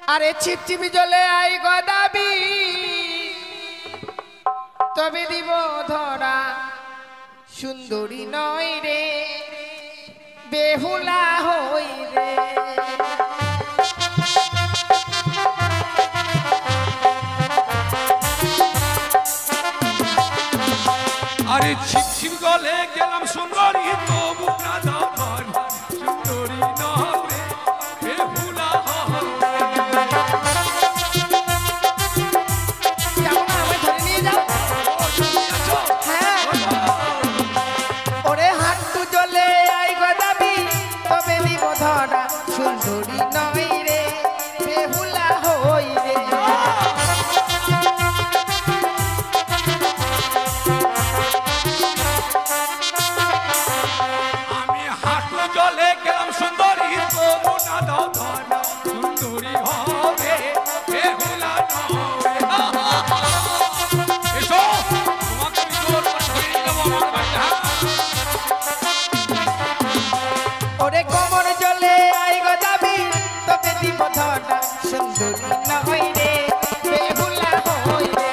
আরে ছিপছিপি জলে আই গদাবি তবে দিব ধরা সুন্দরী নয় রে বেহুলা হই রে আরে ছিপছিপ জলে গেলাম সুন্দরী তবু না দাও ধরা সুন্দরী নয় রে বেহুলা সুন্দরী নয় রে বেহুলা হই রে আমি হাঁটু জলে গেলাম সুন্দরী তবু না দাও ধরা সুন্দরী হবে বেহুলা নয় এসো তোমাকে আমি জোর করে ধরে নিয়ে যাবো আমার বাড়িতে ওরে কোমর জলে আই গদাবি তবে দিব ধরা সুন্দরী নয় রে বেহুলা হই রে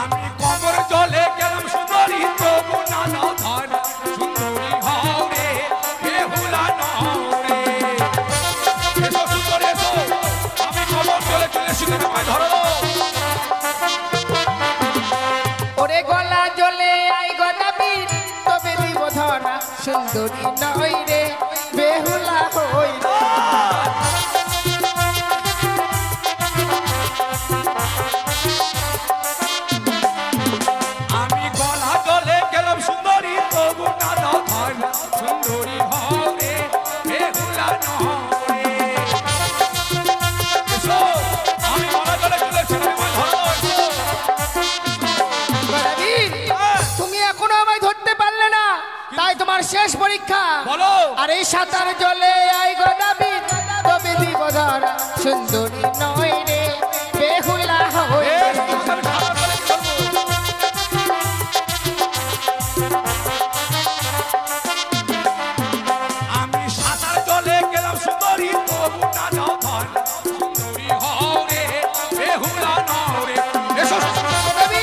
আমি কোমর জলে গেলাম সুন্দরী তবু না দাও ধরা সুন্দরী হবে বেহুলা নয় এসো সুন্দরী এসো আমি কোমর জলে চলে এসেছি তোমায় ধরো ওরে গলা জলে আই গদাবি তবে দিব ধরা সুন্দরী নয় রে বেহুলা হই রে আমি গলা জলে গেলাম সুন্দরী তবু না দাও ধরা সুন্দরী হবে বেহুলা নয় এসো আমি গলা জলে চলে এসেছি তোমায় ধরো এসো গদাবি তুমি এখনো আমায় ধরতে পারলে না তাই তোমার শেষ পরীক্ষা বলো আর এই সাঁতার জলে আই গদাবি তবে দিব ধরা সুন্দরী নয় রে বেহুলা হই রে আমি সাঁতার জলে গেলাম সুন্দরী তবু না দাও ধরা সুন্দরী হবে বেহুলা নয় এসো গদাবি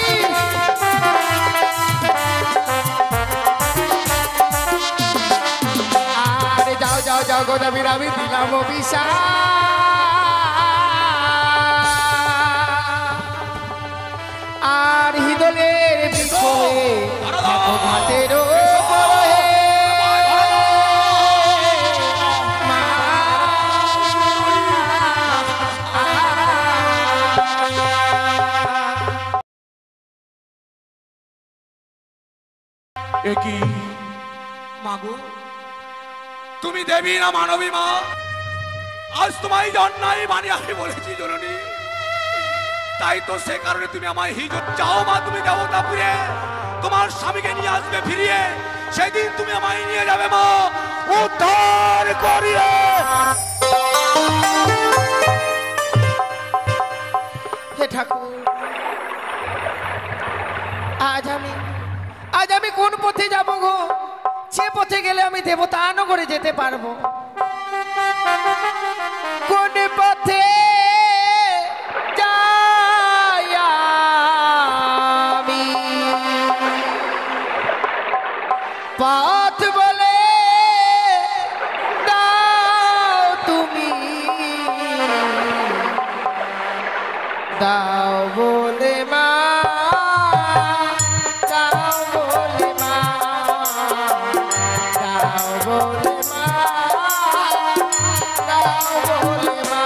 আরে যাও যাও যাও গদাবির আমি দিলাম অভিশাপ আর হিদলের বিষয়ে দেখো ঘাটের ওপরে মা একি মাগো তুমি দেবী না মানবী মা আজ তোমায় অন্যায় মানে আমি বলেছি জননী তাই তো সে কারণে তুমি আমায় হিজত চাও মা তুমি দেবতাপুরে তোমার স্বামীকে নিয়ে আসবে ফিরিয়ে সেদিন তুমি আমায় নিয়ে যাবে মা উদ্ধার করিয়ে হে ঠাকুর আজ আমি কোন পথে যাব গো যে পথে গেলে আমি দেবতা নগরে যেতে পারবো কোন পথে যাই আমি পথ বলে দাও তুমি দাও বলে মা দাও বলে মা দাও বলে মা দাও বলে মা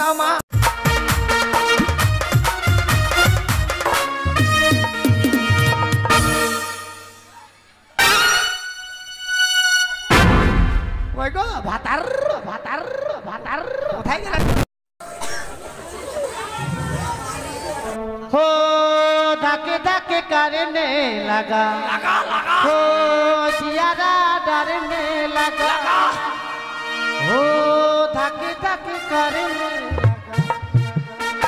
জামা ওই গো ভাতার ভাতার ভাতার কোথায় গেল हो धके धके करने लगा লাগা লাগা हो जियारा डरने लगा हो धके धके करने लगा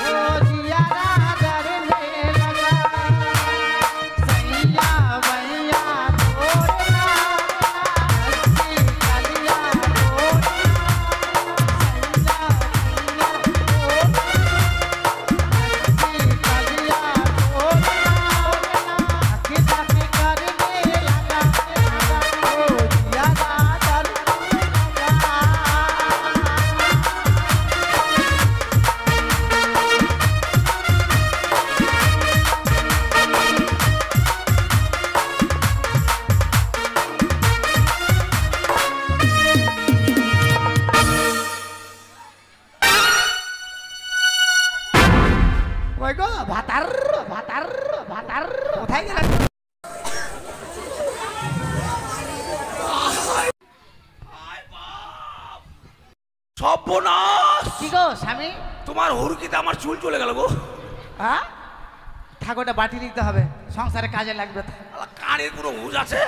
हो जियारा डरने लगा सैया भैया छोड़ना अच्छी कलिया छोड़ना ওই গো ভাতার ভাতার ভাতার কোথায় গেল সর্বনাশ কি গো স্বামী তোমার হুড়কিতে আমার চুল চলে গেল গো হ্যাঁ ঠাকুরটা বাটি লিখতে হবে সংসারে কাজে লাগবে আলা, কানের কোনো হুঁজ আছে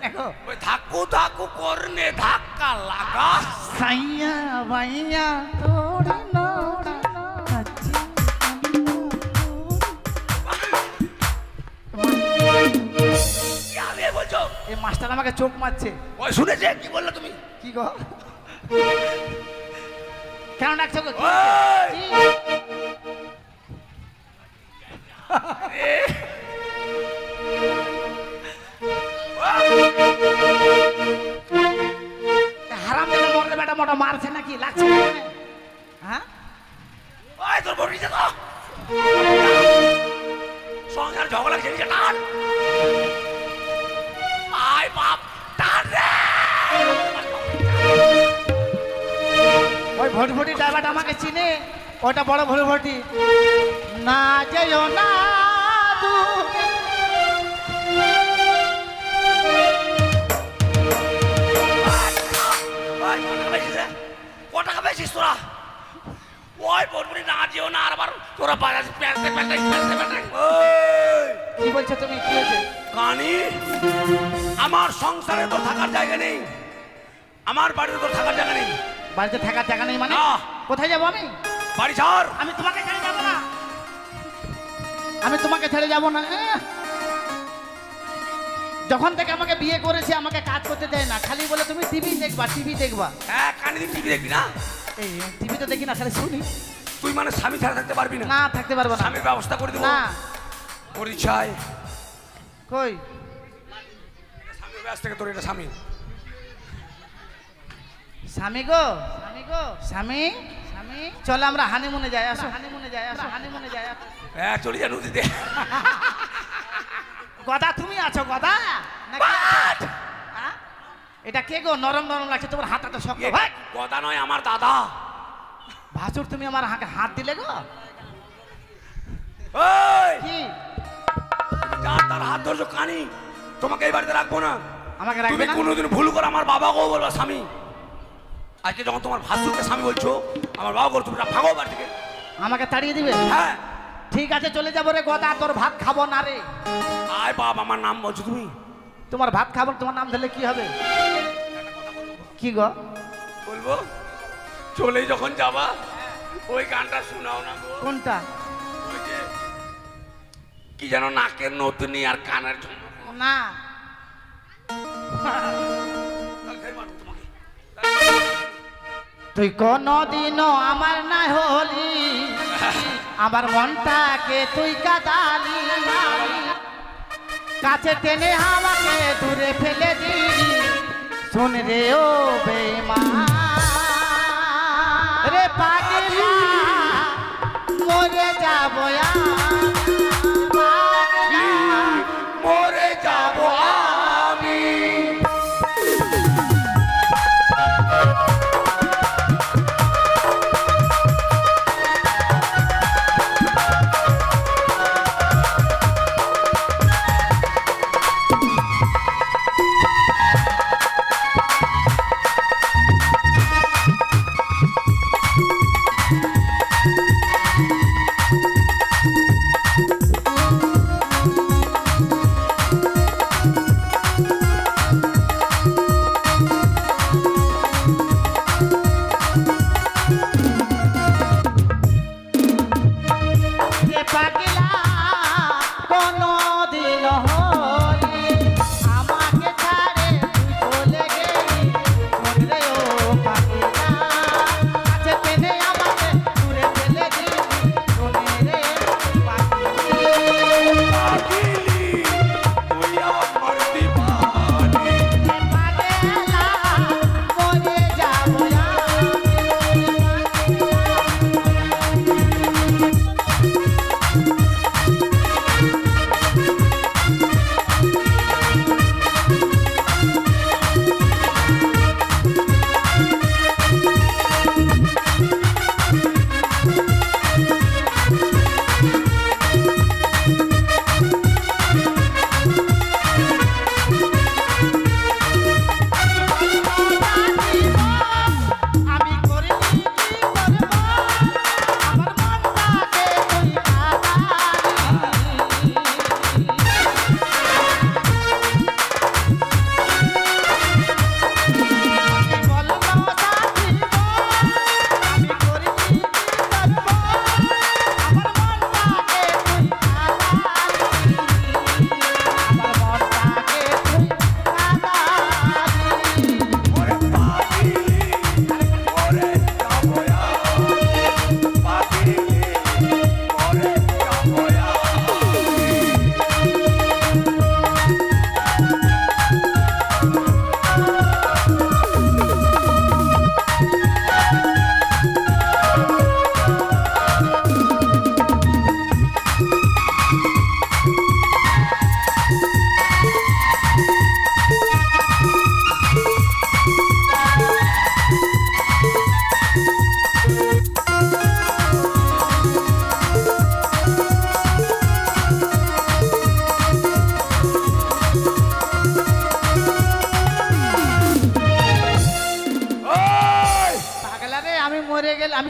দেখো ওই ধাক্কু ধাক্কু করনে ধাক্কা লাগা সাইয়া ভাইয়া তোড়ি নোড়ি কাচ্চি কি আমি বলছো এই মাস্টার আমাকে চোখ মারছে ওই শুনেছে কি বললো তুমি কি গো কেন ডাকছো গো কি? ওই! কি? হারাম দেখে মরলে বেটা মোটা মারছে নাকি লাগছে না কেন? হ্যাঁ ওই তোর বড়ি যা তো সংসার ঝগড়া খেলছে টান আয় বাপ টান রে ওই ভটভটি ড্রাইভারটা আমাকে চিনে ওটা বড় ভটভটি না যেও না দূরে। ওই কটা খাইছিস রে? কটা খাইছিস তোরা ওই বড়বড়ি না যেও না আর আবার তোরা বাজার প্যান্টে প্যান্টে প্যান্টে প্যান্টে ওই কি বলছো তুমি কি হয়েছে কানি আমার সংসারে তো থাকার জায়গা নেই আমার বাড়িতে তো থাকার জায়গা নেই বাড়িতে থাকার জায়গা নেই মানে না। কোথায় যাবো আমি বাড়ি ছাড় আমি তোমাকে ছেড়ে যাবো না আমি তোমাকে ছেড়ে যাবো না যখন থেকে আমাকে বিয়ে করেছে আমাকে কাজ করতে দেয় না খালি বলে তুমি টিভি দেখবা টিভি দেখবা হ্যাঁ কানি দিন টিভি দেখবি না এই টিভি তো দেখি না খালি শুনি তুই মানে স্বামী ছাড়া থাকতে পারবি না না থাকতে পারবো না স্বামীর ব্যবস্থা করে দেবো না তোর ইচ্ছায় কই স্বামীর ব্যস্ত থেকে তোর এটা স্বামী স্বামী গো স্বামী স্বামী চলো আমরা হানিমুনে যাই আসো হানিমুনে যাই আসো হানিমুনে যাই আসো হ্যাঁ চলে যা নদীতে গদা তুমি আছো গদা নাকি বাট! হ্যাঁ? এটা কে গো নরম নরম লাগছে তোমার হাতটা তো শক্ত এটা গদা নয় আমার দাদা ভাসুর তুমি আমার হাত দিলে গো ওই কি যার তার হাত ধরছো কানি তোমাকে এই বাড়িতে রাখবো না আমাকে রাখবে তুমি না কোনোদিন ভুল করে আমার বাবাকেও বলবা স্বামী আজকে যখন তোমার ভাসুরকে স্বামী বলছো আমার বাবা করছো ভাগো বাড়ি থেকে আমাকে তাড়িয়ে দিবে হ্যাঁ ঠিক আছে চলে যাবো রে গদা তোর ভাত খাবো না রে আয় বাপ আমার নাম বলছো তুমি তোমার ভাত খাবো তোমার নাম ধরলে কি হবে কি গো বলবো চলে যখন যাবা ওই গানটা শোনাও না গো কোনটা ওই যে কি যেন নাকের নতুনি আর কানের জন্য না তুই কোনদিনও আমার না হলি আমার মনটাকে তুই কাদালি কাছে টেনে আমাকে দূরে ফেলে দিলি শুন রে ও বেঈমান রে পাগলা মরে যাবো পাগলা মরে যাবো আমি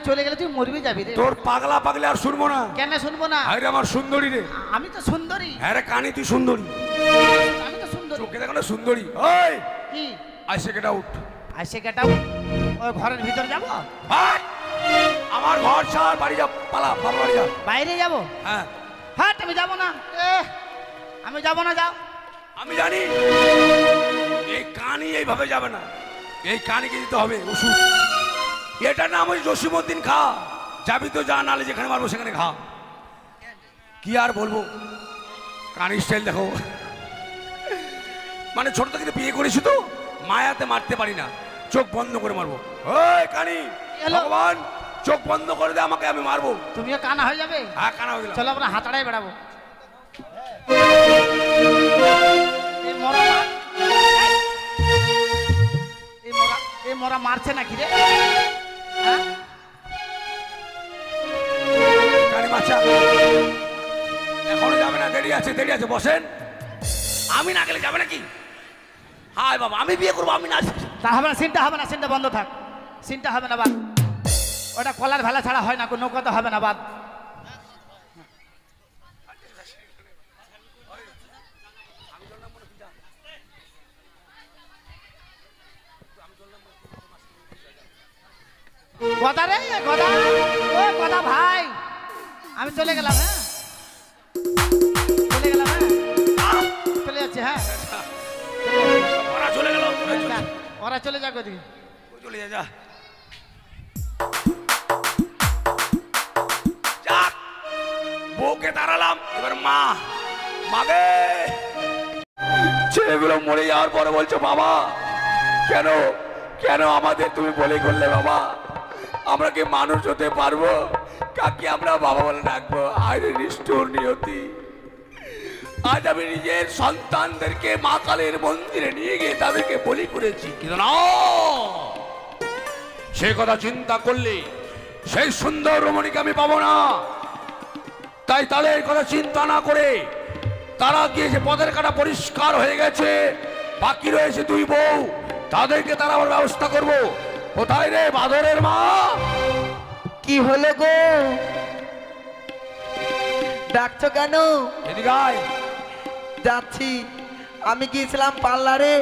চলে গেলে তুই মরবি যাবি রে। তোর পাগলা পাগলা আর শুনবো না। কেন শুনবো না? আরে আমার সুন্দরী রে। আমি তো সুন্দরী। হ্যাঁ রে কানি তুই সুন্দরী। আমি তো সুন্দরী। চোখে দেখো না সুন্দরী। ওই কি আইসে গেট আউট। আইসে গেটাও ওই ঘরের ভিতর যাব? ভাই আমার ঘর ছাড়, বাড়ি যা, পালা বাবা বাড়ি যা। বাইরে যাব? হ্যাঁ হ্যাঁ আমি যাব না। আমি যাব না, যাও। আমি জানি এই কানি এইভাবে যাবে না, এই কানিকে দিতে হবে ওষুধ। এটার নাম হচ্ছে জসিমউদ্দিন খা। যাবি তো যা, নালে যেখানে মারবো সেখানে খা। কি আর বলবো, কানি স্টাইল দেখো। মানে ছোট থেকে বিয়ে করেছি তো, মায়াতে মারতে পারি না, চোখ বন্ধ করে মারবো। ওই কানি, হ্যালো। ভগবান চোখ বন্ধ করে দে, আমাকে আমি মারবো। তুমিও কানা হয়ে যাবে? হ্যাঁ কানা হয়ে গেলাম। চলো আমরা হাতাড়াই বেড়াবো। এই মরা মার- এই মরা মারছে নাকি রে? হ্যাঁ? কানি বাচ্চা এখনো যাবে না, দেরি আছে, দেরি আছে, বসেন। আমি না গেলে যাবে নাকি? হায় বাবা, আমি বিয়ে করবো, আমি না। তা হবে না, সিনটা হবে না, সিনটা বন্ধ থাক। সিনটা হবে না, বাদ। ওটা কলার ভেলা ছাড়া হয় না, কোনো নৌকাতে হবে না, বাদ। গদা রে, গদা, ও গদা ভাই, আমি চলে গেলাম। হ্যাঁ চলে গেলাম। হ্যাঁ চলে যাচ্ছে। হ্যাঁ ওরা চলে গেল, ওরা চলে- ওরা চলে যাক ওদিকে। চলে যা, যা। যাক, বউকে তাড়ালাম, এবার মা, মাগে ছেলেগুলো মরে যাওয়ার পরে বলছো বাবা কেন, কেন আমাদের তুমি বলে করলে বাবা? আমরা কি মানুষ হতে পারবো? কাকে আমরা বাবা বলে ডাকবো? আরে নিষ্ঠুর নিয়তি, আজ আমি নিজের সন্তানদেরকে মা কালের মন্দিরে নিয়ে গিয়ে তাদেরকে বলি করেছি, কিন্তু না, সে কথা চিন্তা করলে সেই সুন্দর রমণীকে আমি পাবো না। তাই তাদের কথা চিন্তা না করে তারা গিয়েছে, পথের কাটা পরিষ্কার হয়ে গেছে, বাকি রয়েছে দুই বউ, তাদেরকে তারা আবার ব্যবস্থা করবো। কোথায় রে বাদরের মা? কি হলো গো, ডাকছো কেন? এদিকে আয়। যাচ্ছি, আমি গিয়েছিলাম পার্লারে,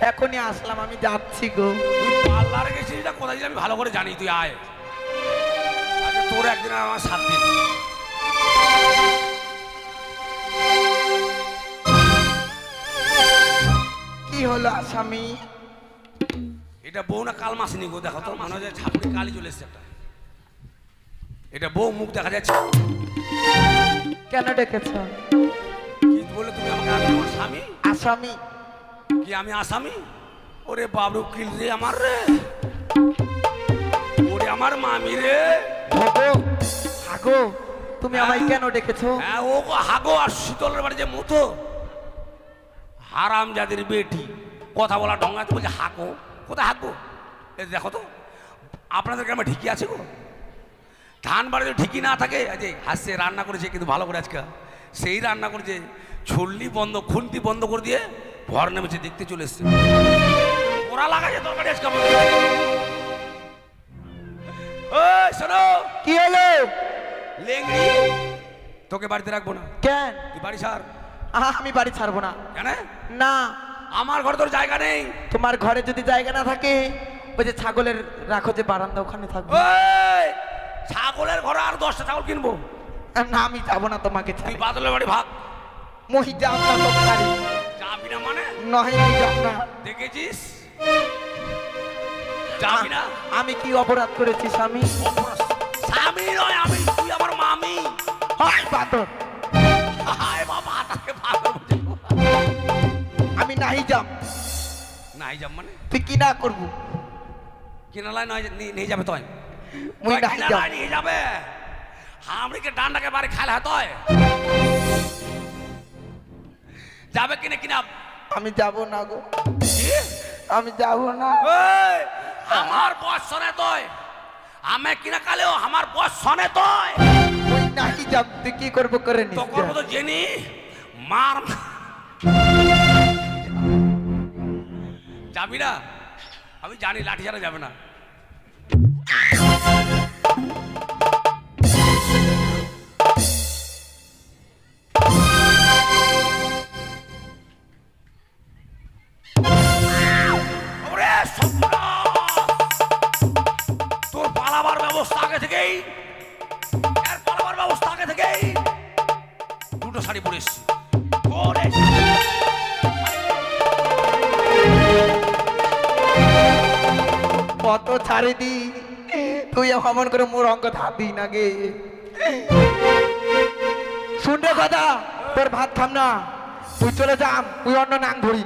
এখনই আসলাম, আমি যাচ্ছি গো। তুই পার্লারে গেছিস না কোথায় আমি ভালো করে জানি, তুই আয়। আচ্ছা তোর একদিন আর আমার 7 দিন। কি হলো আসামি? এটা বউ না কাল মাসিনি গো, দেখো তো মনে হয় ঝাপুরি কালি চলে এসছে একটা। এটা বউ, মুখ দেখা যাচ্ছে। কেন ডেকেছ? কি বলে তুমি আমাকে? আমি আমার স্বামী? আসামি? কি আমি আসামি? ওরে বাবু কিল রে আমার রে, ওরে আমার মামি রে। ভগো, হাগো, তুমি আমায় কেন ডেকেছো? হ্যাঁ ও হাগো, আর শীতলের বাড়ি যে মতো হারাম জাতির বেটি, কথা বলা ঢঙ্গাতে বলছে হাগো। কোথায় হাগো? এই দেখো তো আপনাদের গ্রামে ঢিকি আছে গো? ধান বাড়ি ঢিকি না থাকে, আজকে হাসছে রান্না করেছে কিন্তু ভালো করে, আজকে সেই রান্না করেছে, ছল্লি বন্ধ, খুন্তি বন্ধ করে দিয়ে ভর নেমেছে, দেখতে চলে এসছে। ওরা লাগাছে তরকারি আজকে আমাদের। ওই শোনো, কি হলো? লেংড়ি, তোকে বাড়িতে রাখবো না। কেন? তুই বাড়ি ছাড়। আমি বাড়ি ছাড়বো না। কেন? না, আমার ঘরে তোর জায়গা নেই। তোমার ঘরে যদি জায়গা না থাকে, ওই যে ছাগলের রাখো যে বারান্দা, ওখানে থাকবো। ওই ছাগলের ঘরে আর 10টা ছাগল কিনবো। না, আমি যাবো না তোমাকে তুই ছাড়ি। বাদলের বাড়ি ভাগ। মহি যাও না তো ছাড়ি। যাবি না মানে? নয়, আমি যাব না। দেখেছিস, যাবি না। আমি কি অপরাধ করেছি স্বামী? স্বামী নয় আমি, তুই আমার মামি। হায় বাদর, হায় বাবা, তাকে পাগল বলছে। আমি নাই যাব। নাই যাব মানে? তুই কি না করবো? কিনালায় নয় নিয়ে যাবে তুই? মুই নাই যাব। কিনালায় নিয়ে যাবে? হামড়িকে ডান্ডাকে বাড়ি খাইলে হয় তুই? যাবে কিনে কিনা? আমি যাব না গো, কি? আমি যাব না। এই, আমার বস শোনে তুই, আমি কিনা কালেও আমার বস শোনে তুই। মুই নাই যাব, তুই কি করবো করে নিস। তো করবো তো জেনি মার। যাবি না? আমি জানি লাঠি ছাড়া যাবে না। থেকেই এর পালাবার ব্যবস্থা আগে থেকেই দুটো শাড়ি পরে এসছি পরে কত ছাড়ি দি তুই অমন করে মোর অঙ্ক ধার দিই না গে শুন রে কথা তোর ভাত খাম না তুই চলে যাম তুই অন্য নাম ধরি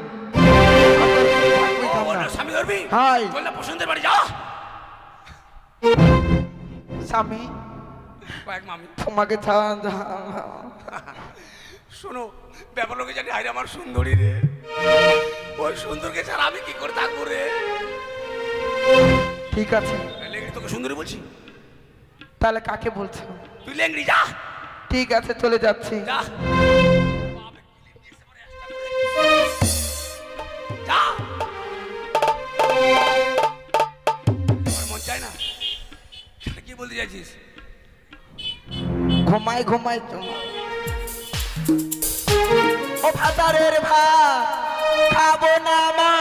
স্বামী ধরবি হাই বললে পছন্দের বাড়ি যা স্বামী কয়েক মামি তোমাকে ছাড়া শোনো ব্যাপার লোকে জানি হাই আমার সুন্দরী রে ওই সুন্দরকে ছাড়া আমি কি করে থাকবো রে ঠিক আছে লেংড়ি তোকে সুন্দরী বলছি তাহলে কাকে বলছো তুই লেংড়ি যা ঠিক আছে চলে যাচ্ছি যা যা আমার মন চায় না কি বলতে চাইছিস ঘুমাই ঘুমাই ও ভাতারের ভাত খাবো না মা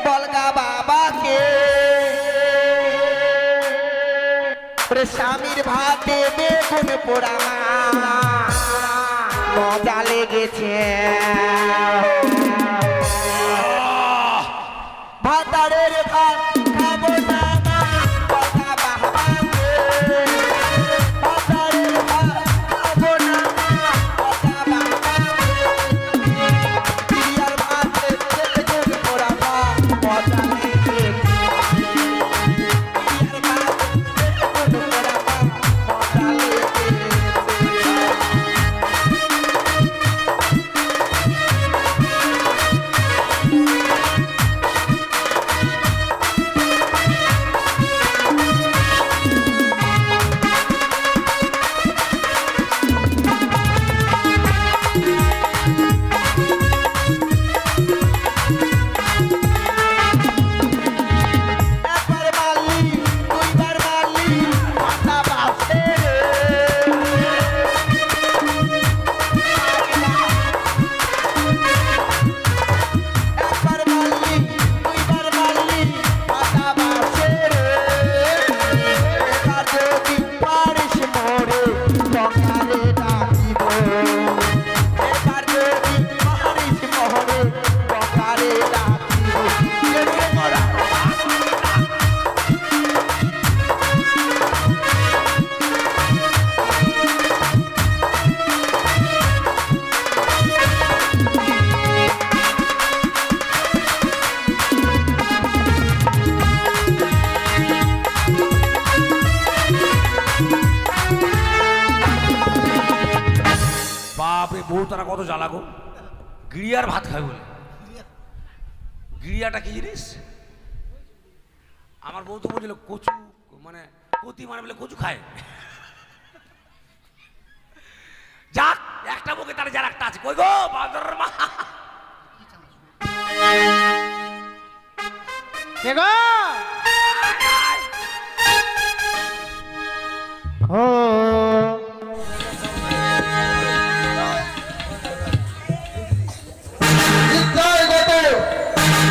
বলগা বাবাকে ওরে স্বামীর ভাতে বেগুন পোড়া মজা লেগেছে ভাতারের ভাত খাবো না মা বলগা বাবাকে ভাতারের ভাত খাবো না মা বলগা বাবাকে বিরিয়ার ভাতে বেগুন পোড়া মজা লেগেছে বিরিয়ার ভাতে বেগুন পোড়া মজা লেগেছে একবার মারলি দুইবার মারলি মাথা বাসে একবার মারলি দুইবার মারলি মাথা বাসে এবার যদি পারিস মোরে সকালে ডাকিব এবার যদি পারিস মোরে সকালে ডাকিব মরা বাপরে বউ তারা কত জ্বালাগো গিরিয়ার ভাত খায় বলে গিরিয়াটা কি জিনিস আমার বউ তো বলছিল কচু মানে কতি মানে বলে কচু খায় যাক একটা বুকে তার যার একটা আছে কই গো বাদর মা কে গো ও নিশ্চয় গত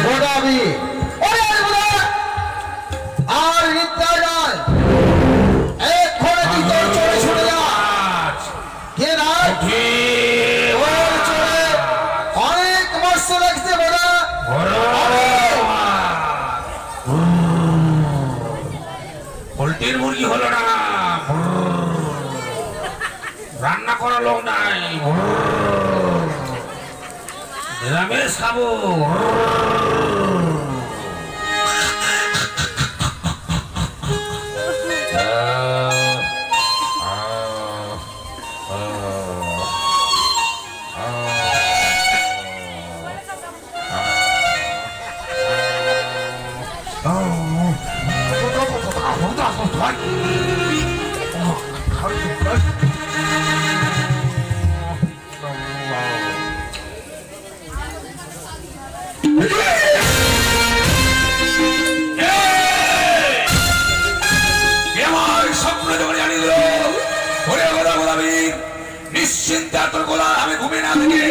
ওরাবি ওরে ওরা আর নিশ্চয় নয় এক্ষণে কি তোর চলে ছুটে যা কে না ওর চলে অনেক মৎস্য লাগছে বোধা পোল্ট্রির মুরগি হলো না রান্না করা লোক নাই নিরামিষ খাবো নিশ্চিন্তে তোর গোলা আমি ঘুমিয়ে না থেকে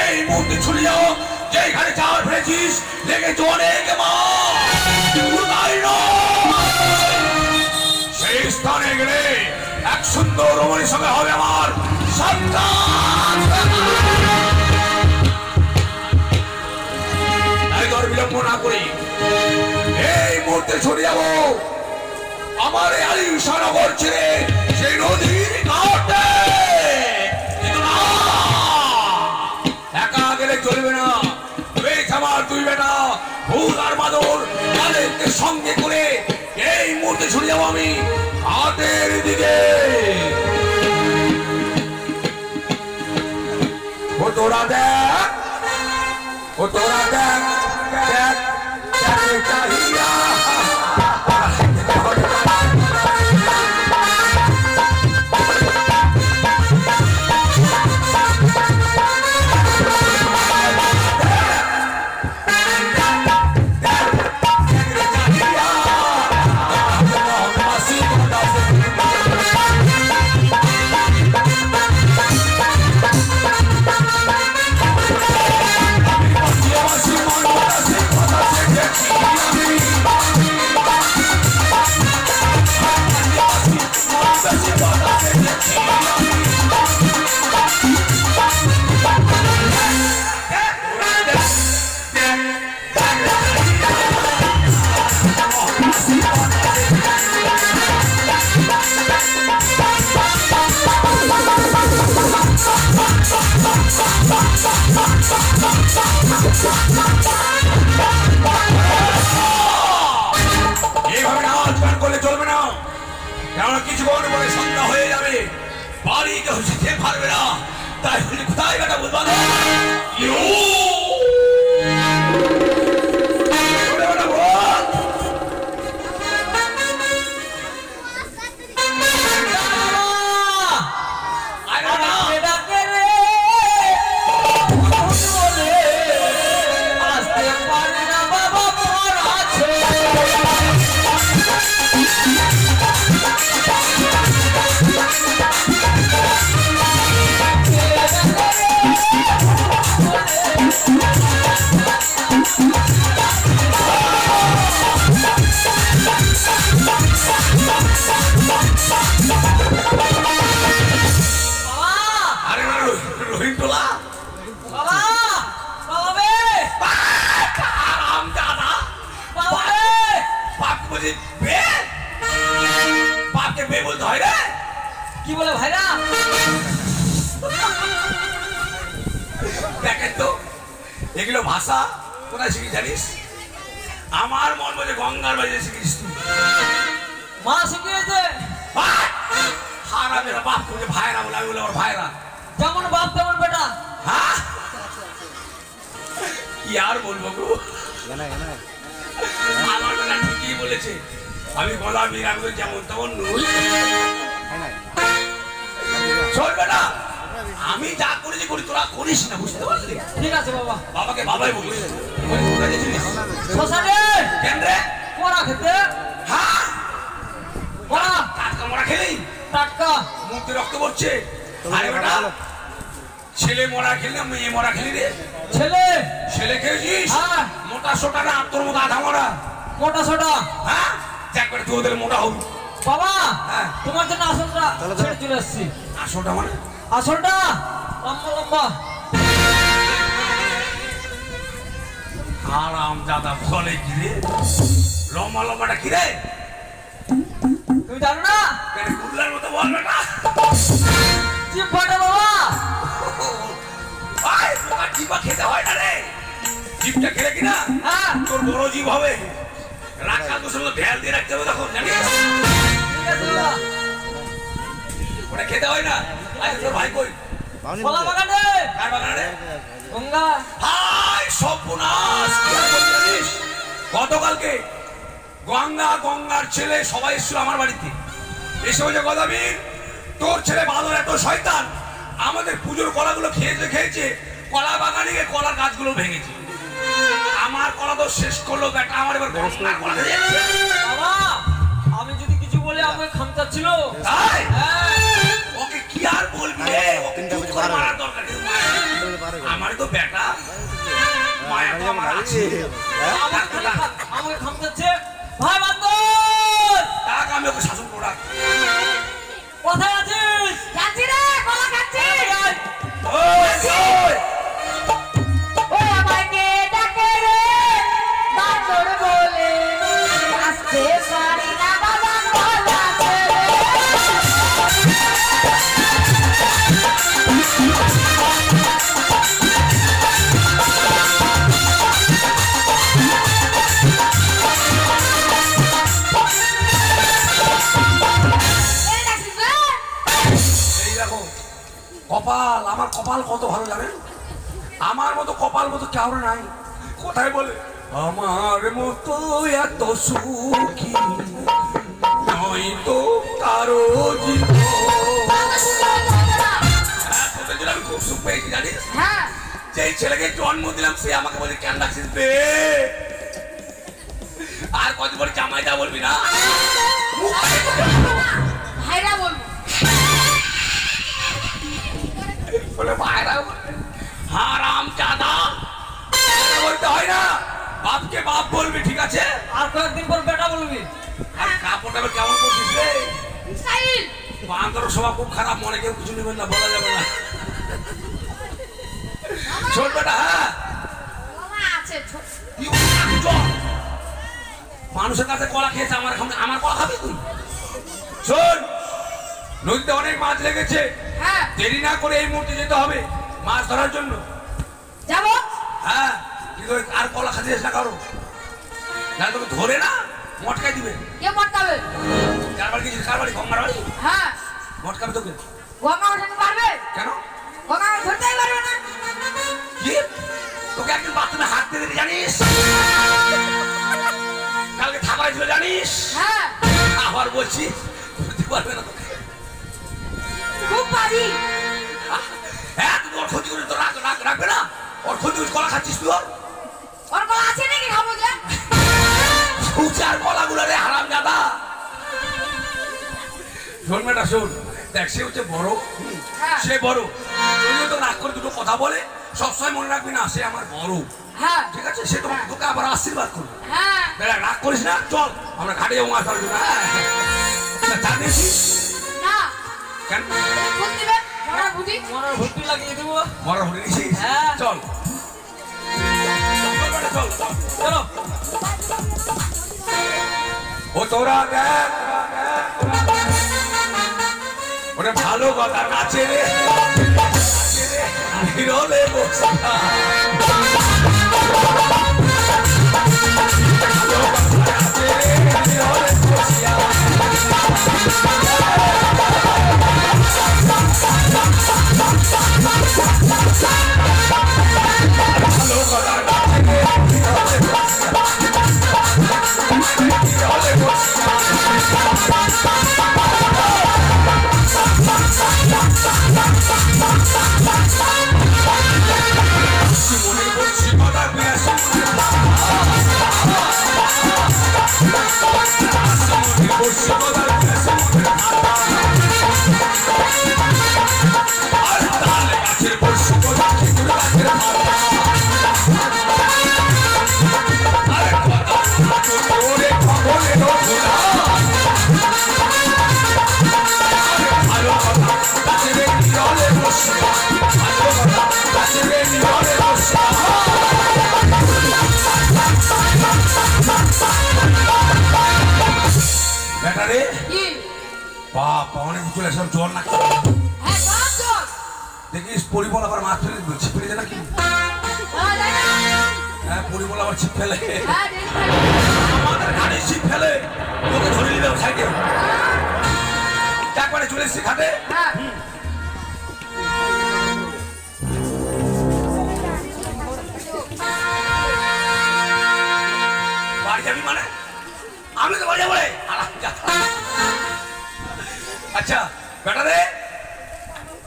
এই মুহূর্তে ছুটে যাও যেখানে চাওয়ার ফেলেছিস লেগেছে অনেক মা সুন্দর রমণীর সঙ্গে হবে আমার সাক্ষাৎ। বিলম্ব না করি এই মুহূর্তে ছড়ে যাবো আমার এই আলিশানগর ছেড়ে সেই নদীর ঘাটে। কিন্তু না, একা গেলে চলবে না। বেশ আমার দুই বেটা ভূত আর বাদর তাদেরকে সঙ্গে করে এই মুহূর্তে ছড়ে যাবো আমি ঘাটের দিকে। ও তোরা দেখ, ও তোরা দেখ, দেখ দেখ চাহিয়া এইভাবে নাচ গান করলে চলবে না। কেননা কিছুক্ষণ পরে সন্ধ্যা হয়ে যাবে, বাড়ি কেউ যেতে পারবে না। তাই বলি কোথায় বেটা বুঝবা না কি বলে ভাইরা? দেখেন তো এগুলো ভাষা কোথায় শিখি জানিস? আমার মন বলে গঙ্গার বাজে শিখিস তুই। মা শিখিয়েছে। হারামের বাপ করে ভাইরা বলে, আমি বলে ওর ভাইরা। যেমন বাপ তেমন বেটা। হ্যাঁ কি আর বলবো গো, আমার বেটা ঠিকই বলেছে। আমি গলা বিরাম করে যেমন তেমন নই। চলবে না, আমি যা করেছি করি, তোরা করিস না, বুঝতে পারলি? ঠিক আছে বাবা। বাবাকে বাবাই বলিস। কেন রে? মরা খেতে। হ্যাঁ মরা, টাটকা মরা খেলি? টাটকা, মুখ দিয়ে রক্ত পড়ছে। আরে বেটা ছেলে মরা খেলি না মেয়ে মরা খেলি রে? ছেলে। ছেলে খেয়েছিস? হ্যাঁ। মোটা সোটা না তোর মতো আধা মরা? মোটা সোটা। হ্যাঁ দেখ করে তুই ওদের মোটা হবি। বাবা তোমার জন্য আসলটা ছেড়ে চলে আসছি। আসলটা মানে? আসলটা লম্বা লম্বা। আরাম দাদা বলে কি রে লম্বা লম্বাটা কি রে? তুমি জানো না? কুল্লার মতো বলবে না। জিভ ফাটা বাবা। ভাই তোমার জিভা খেতে হয় না রে। জিভটা খেলে কিনা তোর বড় জিভ হবে। রাখা তো শুধু ঢেল দিয়ে রাখতে হবে তখন, জানিস? ওটা খেতে হয় না। আচ্ছা তোর ভাই কই? কলা বাগানে। কার বাগানে? গঙ্গা। হাই সর্বনাশ, কি আর বলবি জানিস? গতকালকে গঙ্গার ছেলে সবাই এসেছিল আমার বাড়িতে। এসে বলছে গদাবীর তোর ছেলে বাদর এত শয়তান, আমাদের পুজোর কলাগুলো খেয়েছে, কলা বাগানে গিয়ে কলার গাছগুলো ভেঙেছে। আমার কলা তো শেষ করলো বেটা, আমার এবার গঙ্গার কলা খেয়েছে। বাবা আমি যদি কিছু বলে আমাকে খামচাচ্ছিল। তাই ওকে কি আর বলবি রে, ওকে চুপ করে মারার দরকার নেই। আমার তো বেটা মায়া তো আমার আছে। আমাকে খামচাচ্ছে ভাই বান্দর, তাকে আমি ওকে শাসন করা। কোথায় আছিস? ওই, ওই। ও আমাকে ডাকে রে বাদর বলে আসতে পারি না বাবা গলা ছেড়ে এই দেখো কপাল, আমার কপাল কত ভালো জানেন? আমার মতো কপাল মতো কারো নাই। কোথায় বলে আমার মতো এত সুখী নয় তো কারো জীবন। হ্যাঁ, তোদের জন্য আমি খুব সুখ পেয়েছি জানিস। হ্যাঁ যেই ছেলেকে জন্ম দিলাম সে আমাকে বলে কেন ডাকছিস বে? আর কত বলে জামাই যা বলবি না? ভাইরা বলবো বলে ভাইরা বলবে হারাম জাদা বলতে হয় না, বাপকে বাপ বলবি, ঠিক আছে? আর কয়েকদিন পর বেটা বলবি। আর কাপড়টা এবার কেমন করছিস রে? সাইল বান্ধব সভা খুব খারাপ, মনে কেউ কিছু নেবেন না, বলা যাবে না। শোন বেটা, হ্যাঁ মামা আছে ছোট কি বলছিস? চল। মানুষের কাছে কলা খেয়েছে, আমার কলা খাবি তুই? শোন, নদীতে অনেক মাছ লেগেছে, হ্যাঁ দেরি না করে এই মুহূর্তে যেতে হবে মাছ ধরার জন্য। যাবো হ্যাঁ, কিন্তু আর কলা খাতে না কারো, না তোকে ধরে না মটকাই দিবে। কে মটকাবে কার বাড়ি গেছিস? কার বাড়ি? গঙ্গার বাড়ি? হ্যাঁ মটকাবে তোকে গঙ্গা ওঠাতে পারবে কেন? গঙ্গা ধরতেই পারবে না কি তোকে একদিন বাথরুমে হাত দিয়ে দিতে জানিস? কালকে থাকায় ছিল জানিস? হ্যাঁ আবার বলছি ধরতে পারবে না তোকে। খুব পারি হ্যাঁ, তুই ওর ক্ষতি করে তো রাখবে না? ওর ক্ষতি করে কলা খাচ্ছিস তুই? ওর গলা আছে নাকি খাবো যে চার কলাগুলো রে হারাম জাদা। শোন বেটা শোন, দেখ সে হচ্ছে বড়, হ্যাঁ। সে বড়, তুইও তো রাগ করে দুটো কথা বলে সবসময় মনে রাখবি না সে আমার বড়, হ্যাঁ ঠিক আছে? সে তোকে আবার আশীর্বাদ করবে। হ্যাঁ বেটা রাগ করিস না, চল আমরা ঘাটে যাবো মাছ ধরার জন্য। হ্যাঁ জানিস না কেন? ফুল দিবে মরার বুদ্ধি মরার ভর্তি লাগিয়ে দেবো। মরা হয়ে নিছিস? হ্যাঁ। চল চল বেটা, চল চল। চলো ও তোরা দেখ, ওরে ভালো কথা নাচে রে, বিরলে বসে মনে করছি কথা বিয়াসি মনে করছি কথা বিয়াসি আর তালে গাছের বর্ষি কথা খেজুর গাছের মাথা আরে কথা ওরে খবরে ঢোলা ভালো কথা গাছের নিরলে বসিয়া ভালো কথা গাছের নিরলে বসিয়া বেটা রে কি বাবা অনেক চলে সব জল না হ্যাঁ সব চল দেখিস পরিমল আবার মাছ ফেলে ছিপ ফেলে দেয় নাকি? হ্যাঁ জানা হ্যাঁ পরিমল আবার ছিপ ফেলে, হ্যাঁ দেখি আমাদের ঘাটে ছিপ ফেলে তোকে ধরে নিবে সাইডে। একবারে চলে এসছি ঘাটে, হ্যাঁ বাড়ি যাবি মানে? আমি তো বাড়ি যাবো রে। আচ্ছা বেটা রে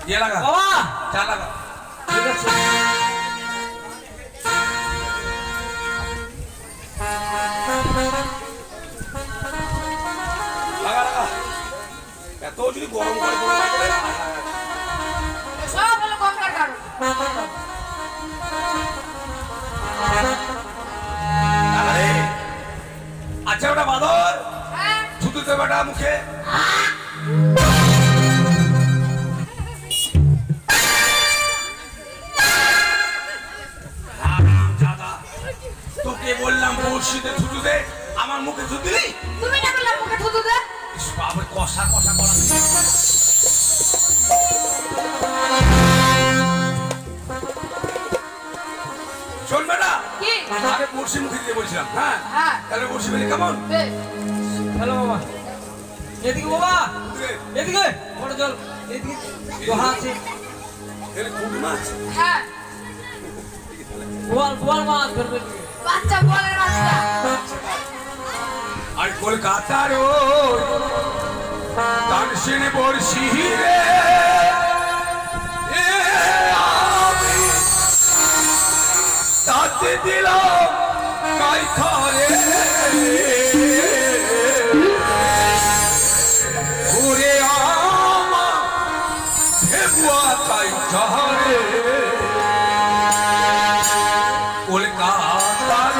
ইয়ে লাগা বাবা চা লাগা, ঠিক আছে লাগা লাগা। এত যদি গরম করে সব হলো গঙ্গার কারণ আচ্ছা ওটা বাদর হ্যাঁ শুধু তো বেটা মুখে মুর্শিদে থুতু দে আমার মুখে থুতু দিলি তুমি না বললে মুখে থুতু দে বাবা কষা কষা করা শোন বেটা কি আগে মুর্শি মুখে দিতে বলছিলাম হ্যাঁ হ্যাঁ তাহলে মুর্শি বলি কেমন বেশ হ্যালো বাবা এদিকে বাবা এদিকে বড় জল এদিকে দোহা আছে এর কুট মাছ হ্যাঁ বোয়াল মাছ ধরবে বাচ্চা বলের বাচ্চা আর কলকাতার তানসেন বর্ষি রে এ আমি তাতে দিলাম কাই খারে ঘুরে আমা ভেবুয়া কাই খারে কলকাতার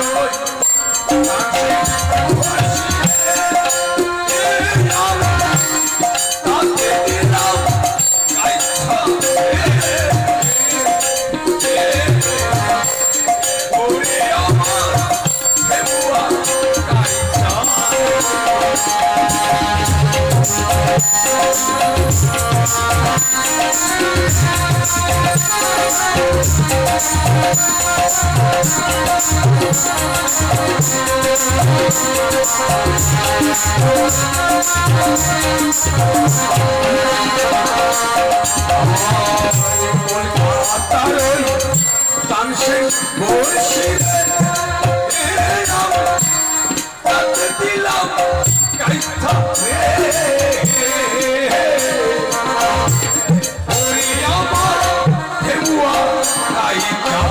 তানসেন বর্ষি দিলাম কাইথা আমার হেবুয়া কাইথা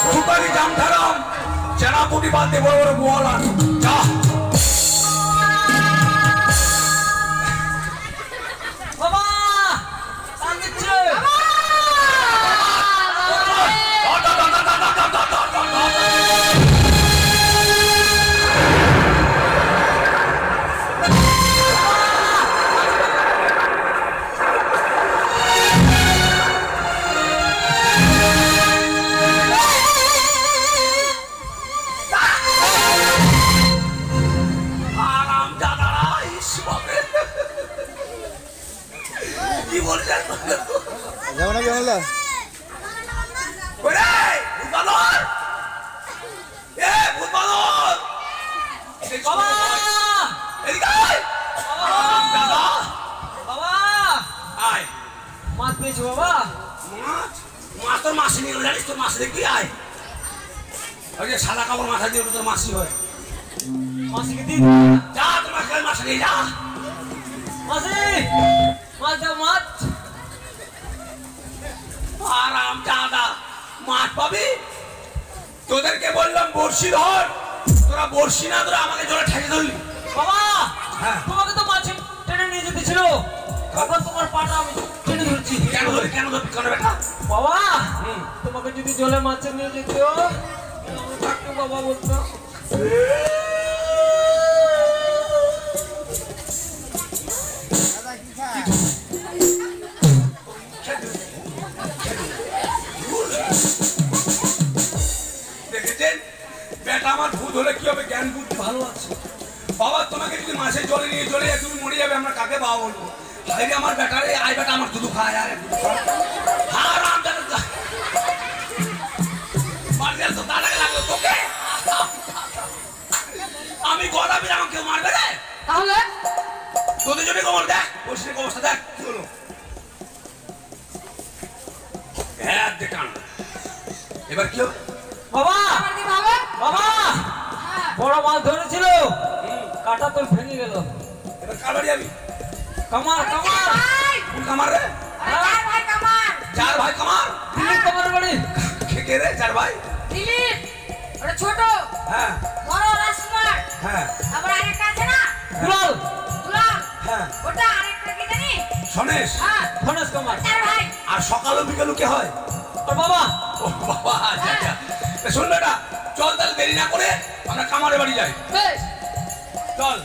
সুপারি জাম ধারাম চেনাপুটি বাঁধতে বড় বড় বোয়াল আনো যা বাবা টান দিচ্ছে কি বলছেন যাবো না কেমন বাবা বাবা মাছ পেয়েছি বাবা মাছ তোর মাসি নিয়ে জানিস তোর মাসি দেখবি আয় ওই যে সাদা কাপড় মাথা দিয়ে তোর মাসি হয় মাসিকে দিয়ে দিবি না। যা তোমার কাছে মাছ নিয়ে যা। মাসি মাছ দাও মাছ। আরাম দাদা মাছ পাবি? তোদেরকে বললাম বড়শি ধর, তোরা বড়শি না ধরে আমাকে জলে ঠেকে ধরলি। বাবা হ্যাঁ। তোমাকে তো মাছ টেনে নিয়ে যেতে ছিল, তখন তোমার পাটা আমি টেনে ধরছি। কেন ধরবি কেন বেটা? বাবা তোমাকে যদি জলে মাছ নিয়ে যেত আমি থাকতো বাবা বলতো। দেখেছেন বেটা আমার ভূত হলে কি হবে, জ্ঞান বুদ্ধি ভালো আছে। বাবা তোমাকে যদি মাছের জলে নিয়ে চলে যায় তুমি মরে যাবে, আমরা কাকে বাবা বলবো? হাইরে আমার বেটারে, আই বেটা আমার দুধু খায় আর হারাম দাদা মারবে তো দাঁড়াকে লাগলো তোকে। আমি গলাবি আমাকে কেউ মারবে রে? তাহলে তোদের জন্য খবর দেখ, বসে অবস্থা দেখ কি হলো। হ্যাঁ দেখান এবার কি হবে? বাবা আমার কি ভাবে? বাবা হ্যাঁ। বড় মাছ ধরেছিল, কাটা তোর ভেঙে গেল। এবার কার বাড়ি যাবি? কামার কামার ভাই, কোন কামার রে? আরে চার ভাই কামার। চার ভাই কামার? দিলীপ কামারের বাড়ি। কে রে চার ভাই? দিলীপ, ওটা ছোট, হ্যাঁ বড় রাজকুমার। হ্যাঁ আবার আরেকটা আছে না? দুলাল দুলাল। হ্যাঁ ওটা আরেকটা কি জানি? সনেশ। হ্যাঁ, ধনেশ কামার। চার ভাই। আর সকালও বিকালও কে হয়? আর বাবা ও বাবা আচ্ছা আচ্ছা। তা শোন বেটা, চল তাহলে দেরি না করে আমরা কামারের বাড়ি যাই। বেশ। চল।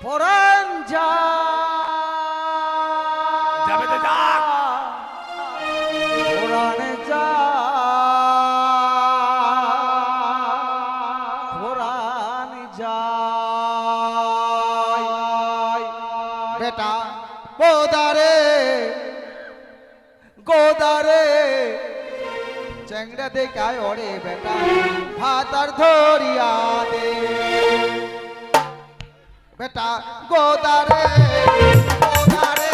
পরাণ যা যাবে তো যাক। পরাণ যা পরাণ যায় বেটা গোদারে গোদারে চেংড়া দেখায় ওরে বেটা ভাতার ধরিয়া দে বেটা গোদারে গোদারে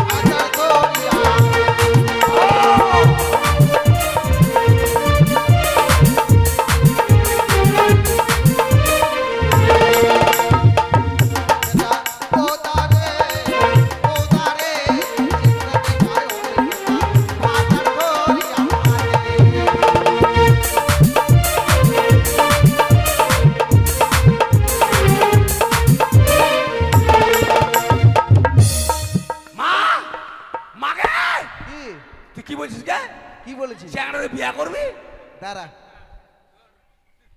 ভাতার ধরিয়া গোদারে গোদারে চেংড়া দেখায় ওরে মা মাকে কি তুই কি বলছিস গে? কি বলেছিস চ্যাংড়ারে বিয়ে করবি? দাঁড়া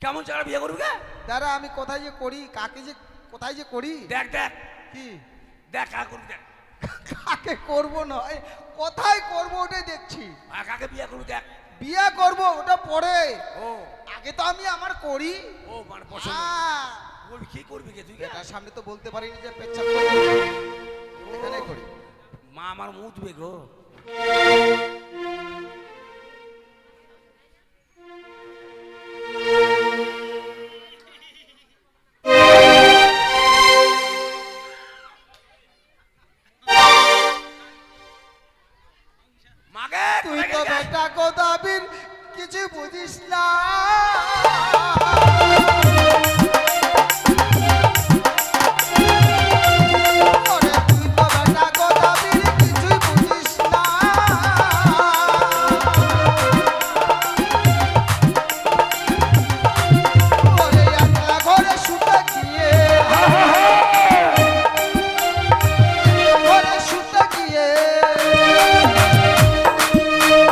কেমন চ্যাংড়া বিয়ে করবি গে? দাঁড়া আমি কোথায় যে করি কাকে যে কোথায় যে করি দেখ দেখ কি দেখ কাকে করবি দেখ। কাকে করব নয় কোথায় করব ওটাই দেখছি আর কাকে বিয়ে করবি দেখ। বিয়ে করব ওটা পরে ও আগে তো আমি আমার করি ও মানে পছন্দ হ্যাঁ। করবি কি করবি গে তুই গে? এটার সামনে তো বলতে পারিনি যে পেচ্ছাপ করব এখানে করি মা আমার মুতবে গো। মাকে তুই কোথায় তো গেছিস? বেটা গোদাবির কিছু বুঝিস না ওরে তুই তো বেটা গোদাবির কিছুই বুঝিস না ওরে একলা ঘরে শুতে গিয়ে ঘরে শুতে গিয়ে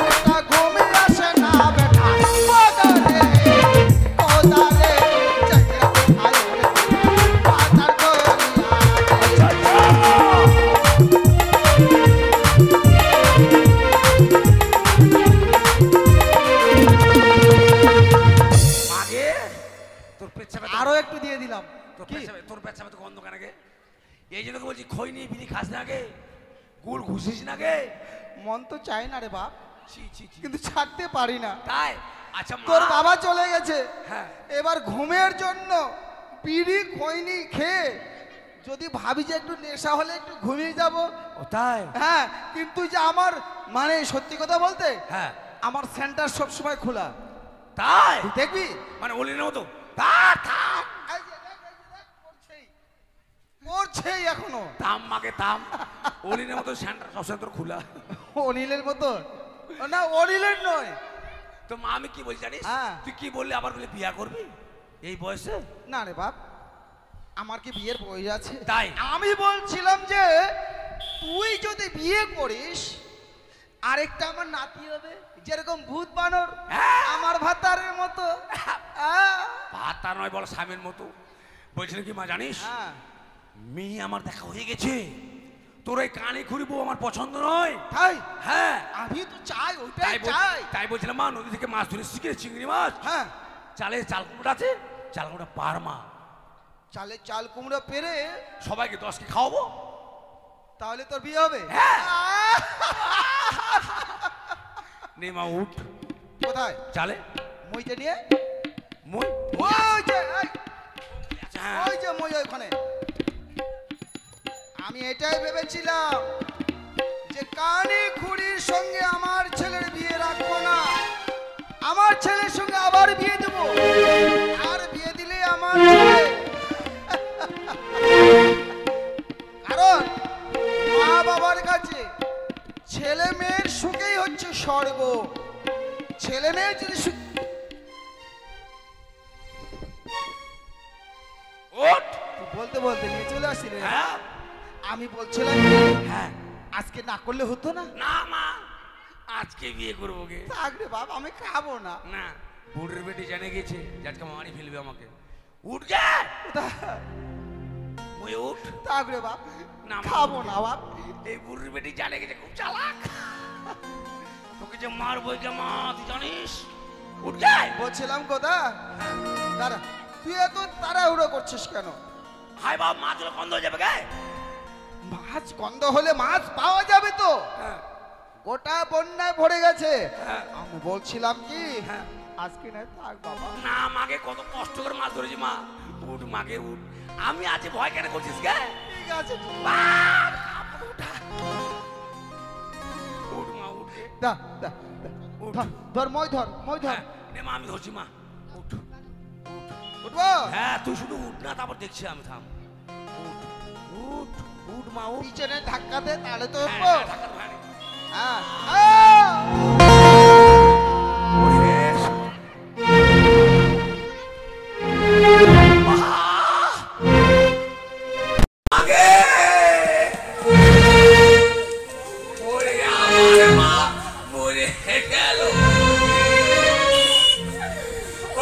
বেটা ঘুমিয়ে আসে না বেটা গোদারে গে? গুল ঘুষিস না গে? মন তো চাই না রে বাপ, ছি ছি ছি। কিন্তু ছাড়তে পারি না। তাই? আচ্ছা মা। তোর বাবা চলে গেছে, হ্যাঁ। এবার ঘুমের জন্য বিড়ি খৈনি খেয়ে যদি ভাবি যে একটু নেশা হলে একটু ঘুমিয়ে যাব। ও তাই? হ্যাঁ, কিন্তু যে আমার মানে সত্যি কথা বলতে হ্যাঁ। আমার সেন্টার সব সময় খোলা। তাই? তুই দেখবি মানে অলিনের মতো? থাম এই যে দেখ, এই যে দেখ, করছেই এখনো। থাম মাকে থাম। অলিনের মতো সেন্টার সবসময় তোর খোলা। অনিলের মতো না, অনিলের নয়। তো মা আমি কি বলছি জানিস? হ্যাঁ। তুই কি বললি আবার বলে বিয়া করবি এই বয়সে? না রে বাপ, আমার কি বিয়ের বয়স আছে? তাই? আমি বলছিলাম যে তুই যদি বিয়ে করিস আরেকটা আমার নাতি হবে, যেরকম ভূত বানর হ্যাঁ। আমার ভাতারের মতো। ভাতা নয় বল, স্বামীর মতো। বলছিলাম কি মা জানিস, হ্যাঁ। মেয়ে আমার দেখা হয়ে গেছে। তোর এই কানে খুঁড়ি বউ আমার পছন্দ নয়। তাই? হ্যাঁ। আমি তো চাই, ওইটাই চাই। তাই বলছিলাম মা, নদী থেকে মাছ ধরে শিখে চিংড়ি মাছ। হ্যাঁ, চালে চাল কুমড়া আছে, চাল কুমড়া পার মা। চালে চাল কুমড়ো পেরে সবাইকে 10 কে খাওয়াবো। তাহলে তোর বিয়ে হবে। হ্যাঁ। নে মা উঠ। কোথায়? চালে মইটা নিয়ে মই। ওই যে এই, হ্যাঁ। ওই যে মই ওইখানে। আমি এটাই ভেবেছিলাম যে কানে খুড়ির সঙ্গে আমার ছেলের বিয়ে রাখবো না, আমার ছেলের সঙ্গে আবার বিয়ে দেবো। আর বিয়ে দিলে আমার ছেলে কারণ মা বাবার কাছে ছেলে মেয়ের সুখেই হচ্ছে স্বর্গ। ছেলে মেয়ের যদি সুখ ওঠ। তুই বলতে বলতে নিয়ে চলে আসি রে। হ্যাঁ। আমি বলছিলাম কি, হ্যাঁ। আজকে না করলে হতো না? না মা, আজকে বিয়ে করবো গে। থাক রে বাপ, আমি খাবো না। না, বুড়ের বেটি জেনে গেছে যে আজকে মারি ফেলবে আমাকে। উঠ গে। মই উঠ। থাক রে বাপ, না, মা, খাবো না বাপ। এই বুড়ির বেটি জানে গেছে খুব চালাক। তোকে যে মারবো গে মা, তুই জানিস? উঠ গে। বলছিলাম কথা, দাঁড়া, তুই এত তাড়াহুড়ো করছিস কেন? হাই বাপ, মাছ হলে গন্ধ হয়ে যাবে গে। মাছ গন্ধ হলে মাছ পাওয়া যাবে তো? হ্যাঁ। গোটা বন্যায় ভরে গেছে। হ্যাঁ। আমি বলছিলাম কি, হ্যাঁ। আজকে না থাক বাবা। না, মাকে কত কষ্ট করে মাছ ধরেছি মা। উঠ মাকে উঠ। আমি আছি, ভয় কেন করছিস গে? ঠিক আছে, বাপ, উঠ। উঠ মা, উঠ গে। দা দা দা। উঠ। ধর মই ধর, মই ধর। হ্যাঁ, নে মা, আমি ধরছি মা। উঠ। উঠবো? হ্যাঁ, তুই শুধু উঠ না, তারপর দেখছি আমি। থাম। উঠ উঠ উঠ মা, উঠ। পিছনে ধাক্কা দে, তাহলে তো হ্যাঁ, উঠবো। হ্যাঁ, ধাক্কা তো হয়নি। হ্যাঁ। পরিবেশ। আগে ওরে আমার মা মরে গেল।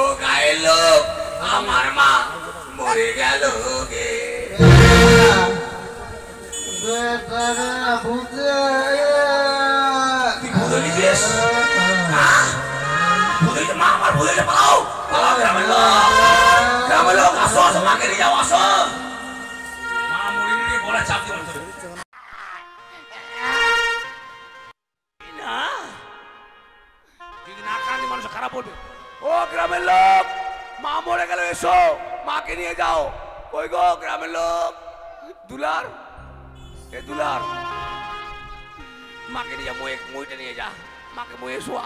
ও গাইল আমার মা মরে গেল গে। তুই ভুলে গেছিস? হ্যাঁ? ভুলে গেছিস? মা আমার ভুলে গেছে, পালাও পালাও। গ্রামের লোক, গ্রামের লোক, আসো আসো, মাকে নিয়ে যাও, আসো। মা মরে নিয়ে গলা চাপ দিয়ে বলতো না, যদি না কাঁদে মানুষ খারাপ বলবে। ও গ্রামের লোক, মা মরে গেল, এসো মাকে নিয়ে যাও। ওই গো গ্রামের লোক, দুলার, এ দুলার, মাকে নিয়ে যা, মইটা নিয়ে যা, মাকে ময়ে শোয়া।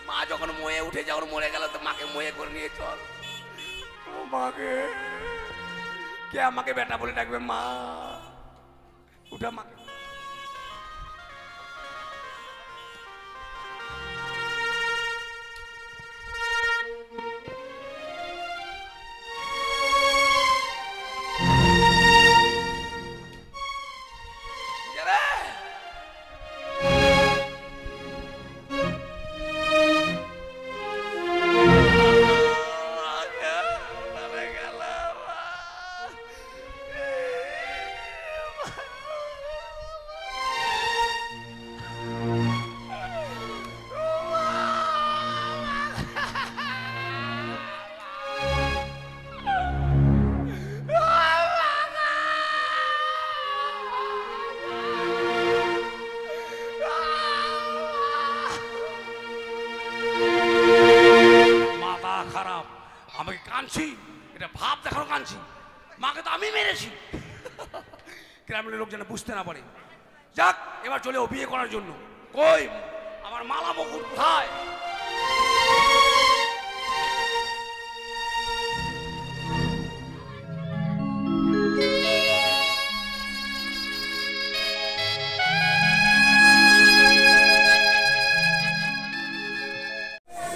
মা যখন ময়ে উঠে যখন মরে গেল, তো মাকে ময়ে করে নিয়ে চল। ও মাকে, কে আমাকে বেটা বলে ডাকবে? মা উঠা মাকে। বলছি, মাকে তো আমি মেরেছি। গ্রামের লোক যেন বুঝতে না পারে। যাক, এবার চলে ও বিয়ে করার জন্য। কই আমার মালা মুকুট কোথায়?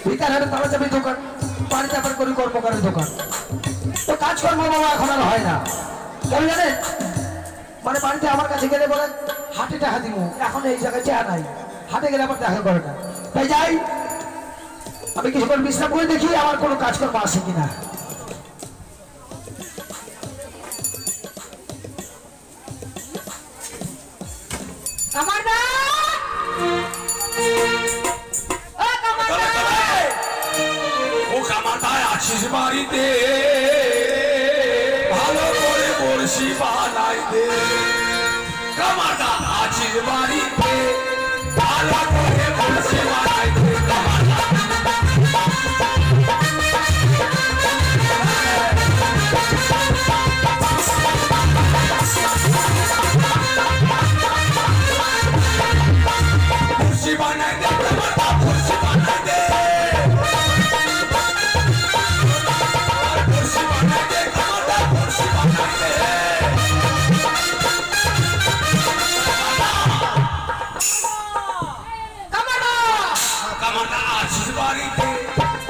ভিতরে তারা যাবে দোকান, বাড়িতে আবার করি কর্মকারের দোকান। তো কাজকর্ম বাবা এখন আর হয় না, কেন জানেন? মানে বাড়িতে আমার কাছে গেলে বলে হাটে টাকা দিব, এখন এই জায়গায় চেয়া নাই, হাটে গেলে আবার দেখা করে না। তাই যাই, আমি কিছুক্ষণ বিশ্রাম করে দেখি আমার কোনো কাজকর্ম আসে কিনা। কামারদা ও কামারদা ও কামারদায় আছিস বাড়িতে? ভালো করে বড়শি বানাই দে। কামারদা আছিস বাড়িতে? ভালো করে বড়শি বানাই দে। কামারদা বড়শি বানাই দে। কামারদা বড়শি বানাই দে। বড়শি বানাই দে। কামারদা বড়শি বানাই দে। কামারদা আছিস বাড়িতে?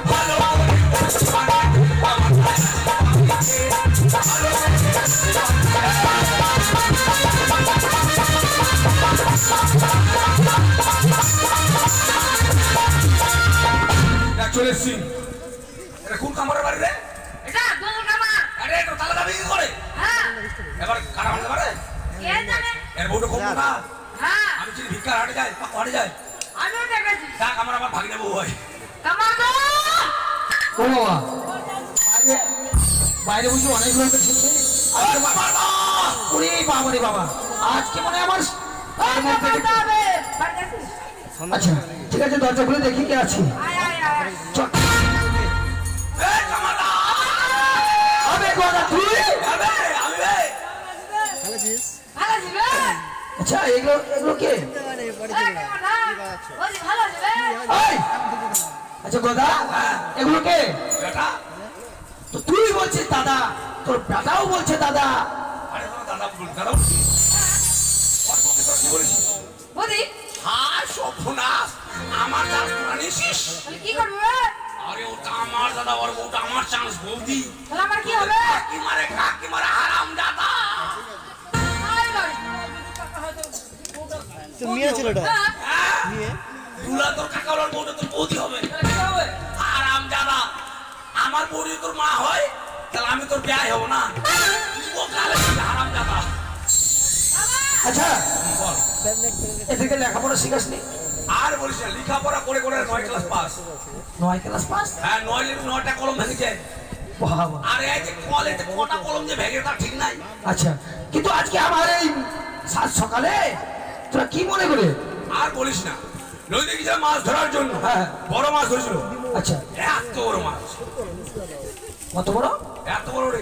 ভালো করে বড়শি বানাই দে। কামারদা আছিস বাড়িতে? ভালো করে বড়শি চলে এসছি। এটা কোন কামারের বাড়ি রে? এটা দুল কামার। আরে তো তালা দাবি কি করে? হ্যাঁ এবার কারা ভাঙতে পারে? কে জানে? এর বউটা কোন না? হ্যাঁ আমি চিনি ভিক্ষার হাটে যায়, পাক হাটে যায়। আমিও দেখেছি। দেখ আমার আবার ভাগিনা বউ হয়। কামারদা ও বাবা, বাইরে বাইরে বসে অনেক লোক এসেছে। আজকে কামারদা! ওরে বাবা রে বাবা, আজকে মনে হয় আমার কামারদা বে বাড়ি আছিস? আচ্ছা ঠিক আছে, দরজা খুলে দেখি কে আছে। আয় আয় আয় চল। এই কামারদা! আবে গোদা তুই? আবে আমি রে। ভালো ছিবে? আচ্ছা এগুলো কে? কামারদা ওই ভালো ছিবে? এই! আচ্ছা গোদা, এগুলো কে? বেটা, তো তুই বলছিস দাদা, তোর বেটাও বলছে দাদা। আরে তোমার দাদা বল, দাদা বল। ওর মুখে তোর কি বলেছিস? বদি হায় সর্বনাশ! আমার চান্স তোরা নিছিস? তাহলে কি করবে? আরে ওটা আমার দাদা, ওর বউটা আমার চান্স বৌদি। তাহলে আমার কি হবে? কাকি মারে হারাম দাদা। আয় লড়ি। তো মেয়ে ছেলেটা হ্যাঁ দুলা তোর কাকা ওর বউটা তোর বৌদি হবে। তাহলে কি হবে? হারাম দাদা, আমার বৌদি তোর মা হয়, তাহলে আমি তোর বিয়ে হব না। ও কালে হারাম দাদা। আচ্ছা বল। এদেরকে লেখাপড়া শিখাসনি? আর বলিস না, লেখাপড়া করে করে 9 ক্লাস পাস। 9 class pass? হ্যাঁ, 9টা কলম ভেঙেছে। বাবা। আর এই যে কলেজে কটা কলম যে ভেঙে তা ঠিক নাই। আচ্ছা, কিন্তু আজকে আমার এই সাত সকালে তোরা কি মনে করে? আর বলিস না, নদীতে গিয়ে মাছ ধরার জন্য হ্যাঁ। বড় মাছ ধরেছিল। আচ্ছা, এত বড় মাছ, কত বড়? এত বড় রে।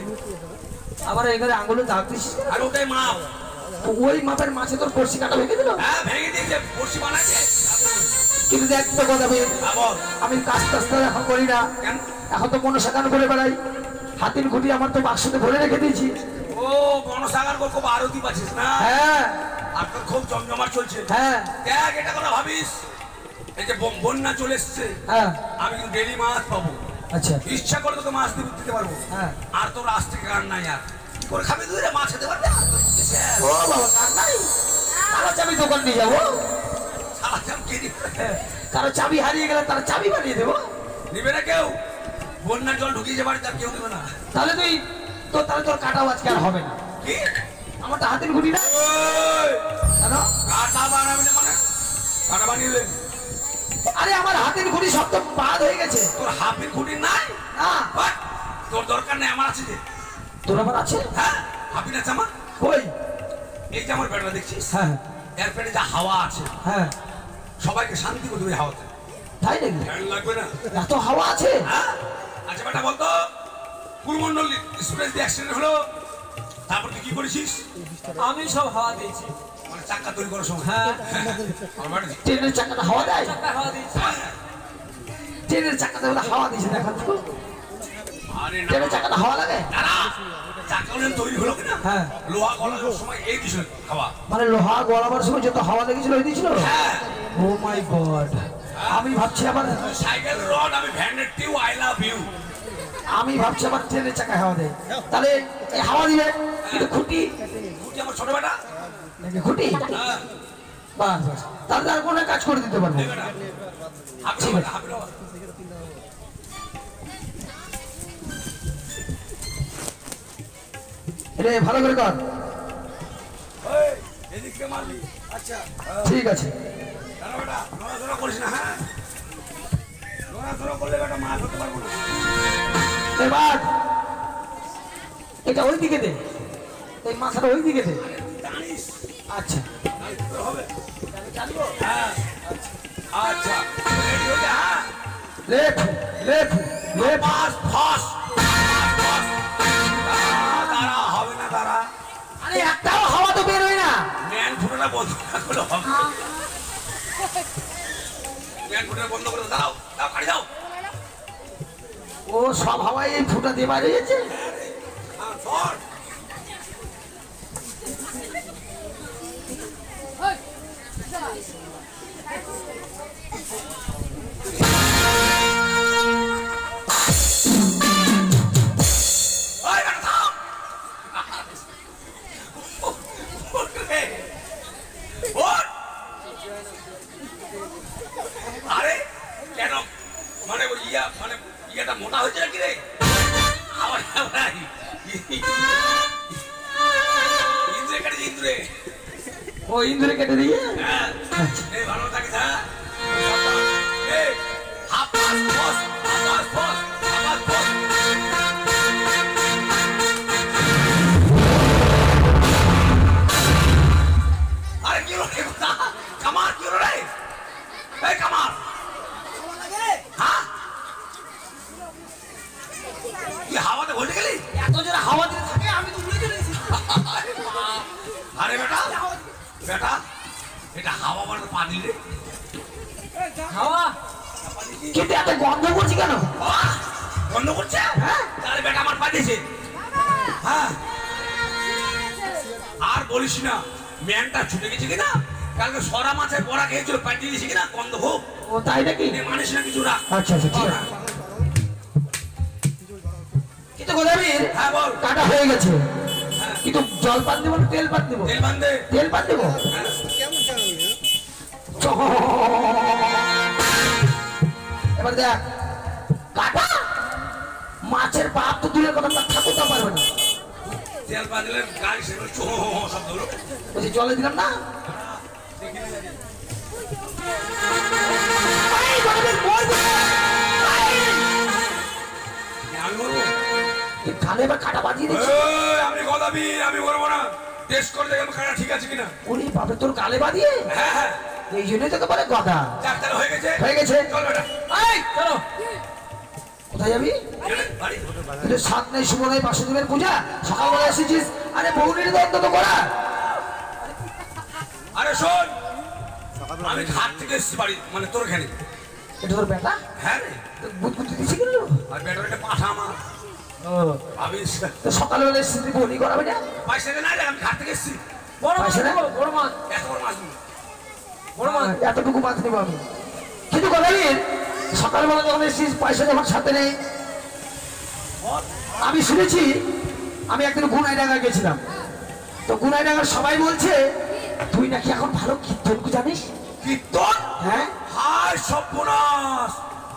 আবার এখানে আঙুলে দাগ দিছিস কেন? আর ওটাই মাপ। তো ওই মাপের মাছে তোর কলসি কাটা ভেঙে দিল? হ্যাঁ, ভেঙে দিয়েছে, বড়শি বানাইছে। কিন্তু দেখ তো কথা বের, হ্যাঁ, বল। আমি কাজ টাজ তো এখন করি না, কেন? এখন তো মনে সাকান করে বেড়াই। হাতির খুঁটি আমার তো বাক্সতে ভরে রেখে দিয়েছি। ও গণসাগর কর খুব আরতি পাচ্ছিস না? হ্যাঁ আর তোর খুব জমজমাট চলছে। হ্যাঁ দেখ, এটা কথা ভাবিস, এই যে বন্যা চলে এসছে, হ্যাঁ। আমি কিন্তু ডেলি মাছ পাবো। আচ্ছা ইচ্ছা করে তোকে মাছ দিতে পারবো। হ্যাঁ। আর তোর আজ থেকে কার নাই, আর কি করে খাবি তুই রে? মাছ খেতে পারবি? ও বাবা, কার নাই? কারো চাবি দোকান নিয়ে যাবো, কারো চাবি হারিয়ে গেলে তার চাবি বানিয়ে দেবো। নিবে না কেউ? বন্যার জল ঢুকিয়েছে বাড়ি, তার কেউ নেবে না। তাহলে তুই তাহলে তোর কাটাও আজকে আর হবে না। কি? আমার তো হাতের খুঁটি না। ওই, কেন? কাটা বানাবি না মানে? কাটা বানিয়ে আরে আমার হাতের খুঁটি সব তো বাদ হয়ে গেছে। তোর হাফের খুঁটি নাই? না, বাট, তোর দরকার নেই, আমার আছে যে। তোর আবার আছে? হ্যাঁ, হাফিন আছে আমার। কই? এই যে আমার পেটটা দেখছিস, হ্যাঁ এর পেটে যা হাওয়া আছে, হ্যাঁ। সবাইকে শান্তি করে দেবে হাওয়াতে। তাই নাকি? ফ্যান লাগবে না? এত হাওয়া আছে? হ্যাঁ। আচ্ছা বেটা বলতো, কুলমন্ডল এক্সপ্রেস দিয়ে অ্যাক্সিডেন্ট হলো, তারপর তুই কি করেছিস? আমি সব হাওয়া দিয়েছি। মানে চাক্কা তৈরি করার সময়। হ্যাঁ, আমার ট্রেনের চাকাটা হাওয়া দেয়, চাকা হাওয়া দিয়েছি। ট্রেনের চাকাতে বলে হাওয়া দিয়েছে দেখা তো, আরে না ট্রেনের চাকাটা হাওয়া লাগে। দাঁড়া, চাক্কা ওখানে তৈরি হলো কিনা? হ্যাঁ, লোহা গলানোর সময় এই দিছিল খাওয়া। মানে লোহা গলাবার সময় যত হাওয়া লেগেছিল ওই দিয়েছিল। হ্যাঁ, ও মাই গড, আমি ভাবছি আবার, সাইকেল রড, আমি ভ্যানের টিউ, আই লাভ ইউ। আমি ভাবছি আবার ট্রেনের চাকায় হাওয়া দেয়, তাহলে এই হাওয়া দিবে কিন্তু খুঁটি তুই আমার ছোট বেটা। নাকি খুঁটি, হ্যাঁ, বাস বাস, তাহলে আর কোনো কাজ করে দিতে পারবো। হাবিল বেটা, হাবিল বাবা। রে ভালো করে কর, ওই, এদিকে মারবি। আচ্ছা, ঠিক আছে। দাঁড়া বেটা, নড়াচড়া করিস না। হ্যাঁ, নড়াচড়া করলে বেটা মাছ হতে পারবো না। এবার এটা ওই দিকে দে, এই মাথাটা ওই দিকে দে। জানিস আচ্ছা, হবে? হ্যাঁ, আচ্ছা, রেডি হয়ে যা। হ্যাঁ, লেফট লেফট লেফট, পাস ফাস ফাস। দাঁড়া, হবে না, দাঁড়া। আরে একটাও হাওয়া তো বের হয় না। ম্যান ফুটোটা বন্ধ না করলে হবে। ম্যান ফুটোটা বন্ধ করে দাও, দাও, কাটি দাও। ও সব হাওয়ায় এই ফুটা দিয়ে বাইরে গেছে। হ্যাঁ, ধর। ওই বেটা থাম। ওঠ রে, ওঠ। আরে কেন, মানে ওই মানে ইয়াটা মোটা হয়েছে নাকি রে? আবার আবার ইন্দ্রে কেটে ইন্দ্রে। ও ইন্দ্রে কেটে দিয়ে, হ্যাঁ, এই ভালো থাকিস। হ্যাঁ, এই হাফ পাস বস, হাফ পাস বস, হাফ পাস বস। আরে কি হলো রে কথা? কামার কি হলো রে? এই কামার, হ্যাঁ, তুই হাওয়াতে ভুলে গেলি? এত জোরে হাওয়া দিতে থাকে আমি তো উড়ে চলেছি। আরে বাপ। আরে বেটা, বেটা, এটা হাওয়া মানে পানি রে। হাওয়া কিন্তু এত গন্ধ করছি কেন? বাহ, বন্ধ করছে? হ্যাঁ, তাহলে বেটা আমার পাঠিয়েছে। হ্যাঁ, আর বলিস না, ম্যানটা ছুটে গেছে কিনা, কালকে সরা মাছের বড়া খেয়েছিল, পাঠিয়ে দিয়েছে কিনা গন্ধ হোক। ও তাই নাকি? মানিস না কিছু রাখ। আচ্ছা আচ্ছা, ঠিক আছে। কিন্তু গোলামীর, হ্যাঁ বল। কাটা হয়ে গেছে, কিন্তু জল পান দেবো না তেল পান দেবো? তেল বান্ধে। তেল পান দেবো। এবার দেখ, কাটা মাছের বাপ তো দূরের কথা, তার ঠাকুরটা পারবে না। তেল বাঁধলে গাড়ি সেগুলো চো শব্দ হলো। বলছি জলে দিলাম না। এই গোলামীর, মরবে। আমি বলবো, এই গালে এবার কাটা বাজিয়ে দিচ্ছি। আমি গলাবি, আমি বলবো না। টেস্ট করে দেখে কাটা ঠিক আছে কিনা। ওরে বাপরে, তোর গালে বাজিয়ে, হ্যাঁ হ্যাঁ, এই জন্যই তোকে বলে গদা। ডাক্তার হয়ে গেছে। হয়ে গেছে। চল বেটা। এই চলো, কোথায় যাবি? বাড়ি। কিন্তু সাত নেই, শুভ নেই, বাসুদেবের পূজা, সকালবেলা এসেছিস। আরে বৌনির তো অন্তত করা। আরে শোন, আমি ঘাট থেকে এসেছি বাড়ি, মানে তোর এখানে। এটা তোর বেটা? হ্যাঁ রে, বুধ বুদ্ধি দিছি কিন্তু। আর বেটার একটা পাঠা আমার। ভাবিস তো সকালবেলা এসেছিস, তুই বৌনি করাবে না? পয়সা না, আমি ঘাট থেকে এসেছি। বড় মাছ পাইছে না? নেবো, বড় মাছ, এত বড় মাছ নেবো। বড় মাছ। এতটুকু মাছ নেবো আমি। কিন্তু গোলামীর, সকালবেলা যখন এসেছিস, পয়সা যখন সাথে নেই। আমি শুনেছি, আমি একদিন গুনাইডাঙ্গা গেছিলাম, তো গুনাইডাঙ্গার সবাই বলছে তুই নাকি এখন ভালো কীর্তন জানিস। কীর্তন? হ্যাঁ, হায় সর্বনাশ।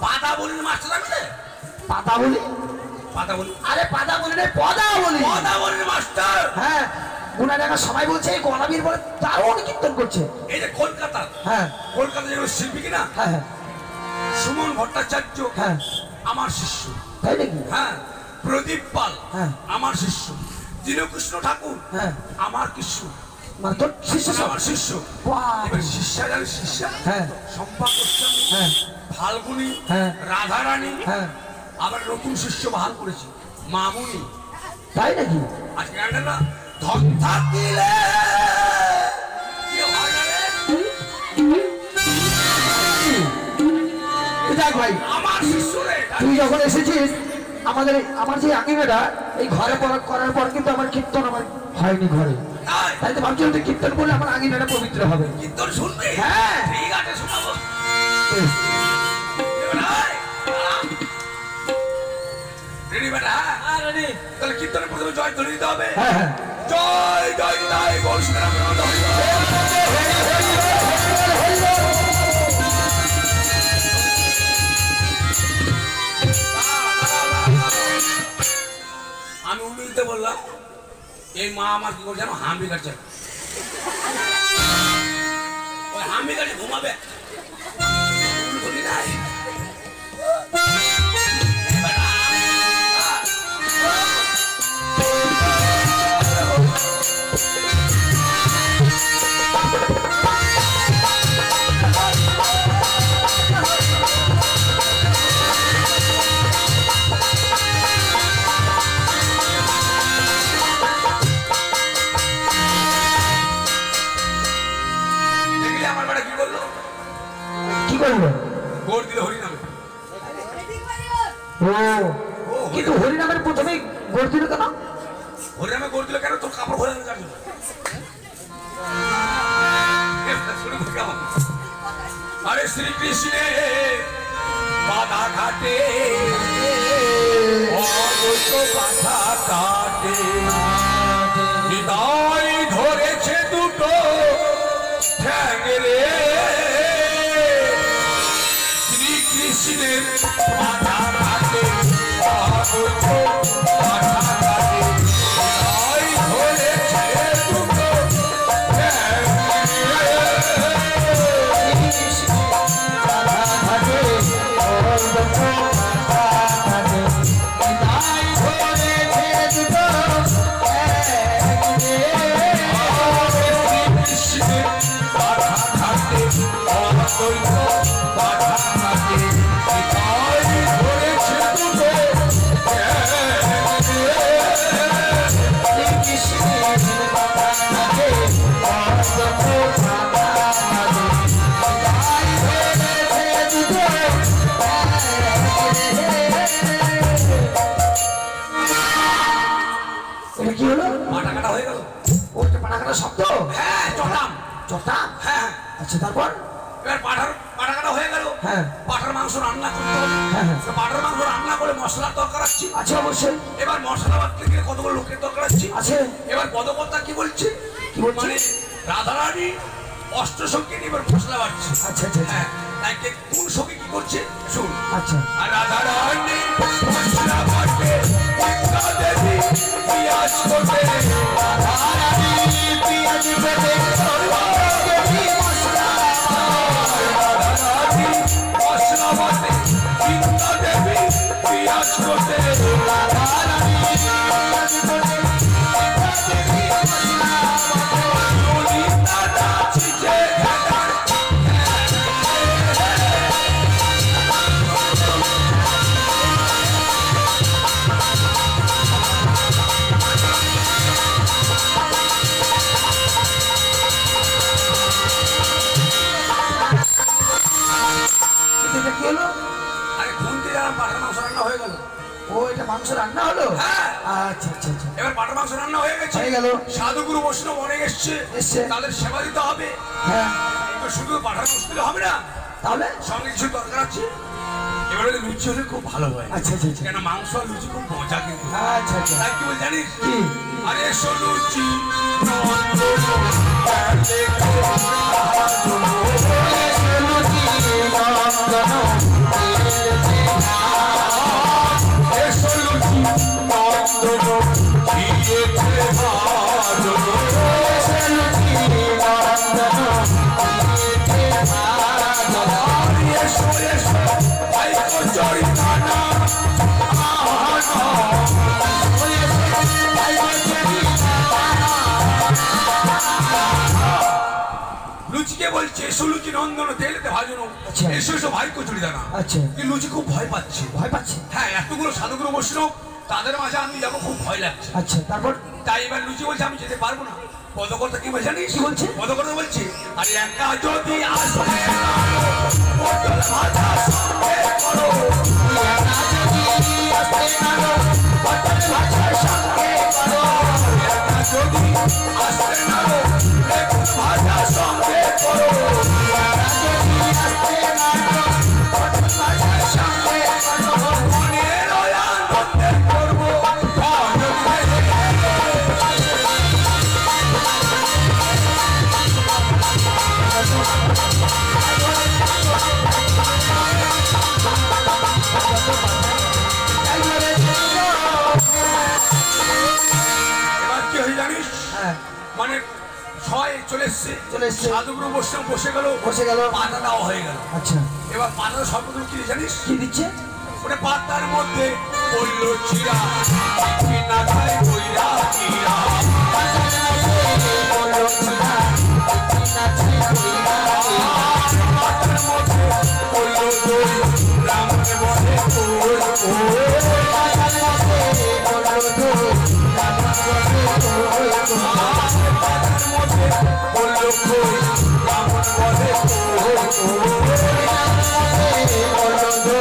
পাতা বলি মাছটা জানবে? পাতা বলি? পাতা বলি? আরে পাতা বলি না, পদা বলি। পাতা বলি মাস্টার। হ্যাঁ, গুনাইডাঙ্গা সবাই বলছে এই গোলামীর বলে দারুণ কীর্তন করছে। এই যে কলকাতা, হ্যাঁ কলকাতা যেগুলো শিল্পী কিনা, হ্যাঁ হ্যাঁ সুমন ভট্টাচার্য হ্যাঁ, আমার শিষ্য। তাই নাকি? হ্যাঁ, প্রদীপ পাল হ্যাঁ। আমার শিষ্য। দীনকৃষ্ণ ঠাকুর হ্যাঁ, আমার শিষ্য। মানে তোর শিষ্য সব? আমার শিষ্য। বাহ! এবার শিষ্যা জানি শিষ্যা, হ্যাঁ শম্পা গোস্বামী, হ্যাঁ ফাল্গুনি, হ্যাঁ। রাধারানী, হ্যাঁ। আবার নতুন শিষ্য বহাল করেছি। মামুনি। তাই নাকি? আজকে গানটা না ধন থাকিলে কি হয় না রে? যাক ভাই, আমার শিষ্য রে। তুই যখন এসেছিস আমার যে আঙিনাটা এই ঘরে করার পর কিন্তু আমার কীর্তন আমার হয়নি ঘরে, তাই তাই তো ভাবছিলাম তুই কীর্তন করলে আমার আঙিনাটা পবিত্র হবে। কীর্তন শুনবি? হ্যাঁ। ঠিক আছে, শোনাবো। বেশ। রেডি বেটা? হ্যাঁ রেডি। তাহলে কীর্তনের প্রথমে জয় ধ্বনি দিতে হবে। হ্যাঁ হ্যাঁ। জয় জয় জয় বৈষ্ণব আমি উল্লুতে বললাম এই মা আমার কি করছে জানো? হাম্বি কাটছে। ওই হাম্বি কাটে ঘুমাবে। বলি নাই দেখলি আমার বেটা কি করলো? কি করবো? গোড় দিল হরি নামে। ও কিন্তু হরিনামের প্রথমেই গোড় দিল কেন? হরি নামে গোড় দিল কেন? তোর কাপড় খোলা যার জন্য। আরে শ্রীকৃষ্ণে বাধা ঘাটে বাধা কাটে হৃদয় ধরেছে দুটো ঠ্যাং রে শ্রীকৃষ্ণের বাধা ঘাটে বাধা ঘাটে হৃদয় ধরেছে দুটো ঠ্যাং এটা কি হলো? মাথা কাটা হয়ে গেল। ওটা পানাকাটা শব্দ? হ্যাঁ, চটাম। চটাম? হ্যাঁ, আচ্ছা তারপর? এবার পাঠা কাটা হয়ে গেল। হ্যাঁ। পাঠার মাংস রান্না করতে হবে। হ্যাঁ, হ্যাঁ। তো পাঠার মাংস রান্না করে মশলার দরকার আছে। আছে অবশ্যই এবার মশলা বাটতে গেলে কতগুলো লোকের দরকার আছে। আছে। এবার পদকর্তা কি বলছে? কি বলছে? মানে রাধারানী অষ্টসঙ্গিনী এবার মশলা বাটছে। আচ্ছা আচ্ছা হ্যাঁ, তাই কোন সঙ্গী কি করছে শুন। আচ্ছা। আর রাধারানী মশলা বাটে গীতা দেবী পিয়াজ করবে। রাধারানী পিয়াজ করবে। রাধারানী মশলা বাটে গীতা দেবী পিয়াজ করবে। রাধারানী পিয়াজ করবে। গীতা দেবী মশলা বাটে। ললিতা নাচিছে ঘাটার। এটা কি হলো? আরে খুনতে যারা পাঠার মাংস রান্না হয়ে গেল। ও এটা মাংস রান্না হলো? হ্যাঁ। আচ্ছা আচ্ছা আচ্ছা। এবার পাঠার মাংস রান্না হয়ে গেছে। হয়ে গেল। সাধুগুরু বৈষ্ণব অনেক এসছে। এসছে। তাদের সেবা দিতে হবে। হ্যাঁ। তো শুধু পাঠার মাংস দিলে হবে না, তাহলে? সঙ্গে কিছু দরকার আছে। এবার হলে লুচি হলে খুব ভালো হয়। আচ্ছা আচ্ছা আচ্ছা। কেন মাংস আর লুচি খুব মজা কিন্তু। আচ্ছা আচ্ছা। তাই কি বল জানিস? কি? আরে এসো লুচি নন্দন প্যালে এসো লুচি নন্দন দিয়েছে ভাজন। এসো এসো ভাই কচুরি নানা লুচিকে বলছে এসো লুচি নন্দন তেলেতে ভাজনো। আচ্ছা। এসো এসো ভাই কচুরি দানা। আচ্ছা। কি লুচি খুব ভয় পাচ্ছে। ভয় পাচ্ছি? হ্যাঁ, এতগুলো সাধুগুরু বৈষ্ণব তাদের মাঝে আমি যাবো, খুব ভয় লাগছে। আচ্ছা তারপর তাই এবার লুচি বলছে আমি যেতে পারবো না। পদকর্তা কি বলছে জানিস? কি বলছে? পদকর্তা বলছে আরে একা যদি আসে না, পটল ভাজা সঙ্গে করো। একা যদি আসে না, পটল ভাজা সঙ্গে করো। একা যদি আসে না, বেগুন ভাজা সঙ্গে করো। একা যদি আসে না, পটল ভাজা সঙ্গে করো। মনের আনন্দে করবো হ্যাঁ মানে ছয় চলে এসছে, চলে এসছে। সাধুগুরু বসে গেল, বসে গেল। পাতা দেওয়া হয়ে গেল। আচ্ছা এবার পাতা সবগুলো কি জানিস? কি দিচ্ছে? ওটা পাতার মধ্যে পড়লো চিরা, কি না খায় কইরা চিরা। পাতার মধ্যে পড়লো দই, রামনে বলে ওই ওই। পাতার মধ্যে পড়লো দই, রামনে বলে ওই ওই। পাতার মধ্যে পড়লো দই, রামনে বলে ওই ওই। পড়লো দই,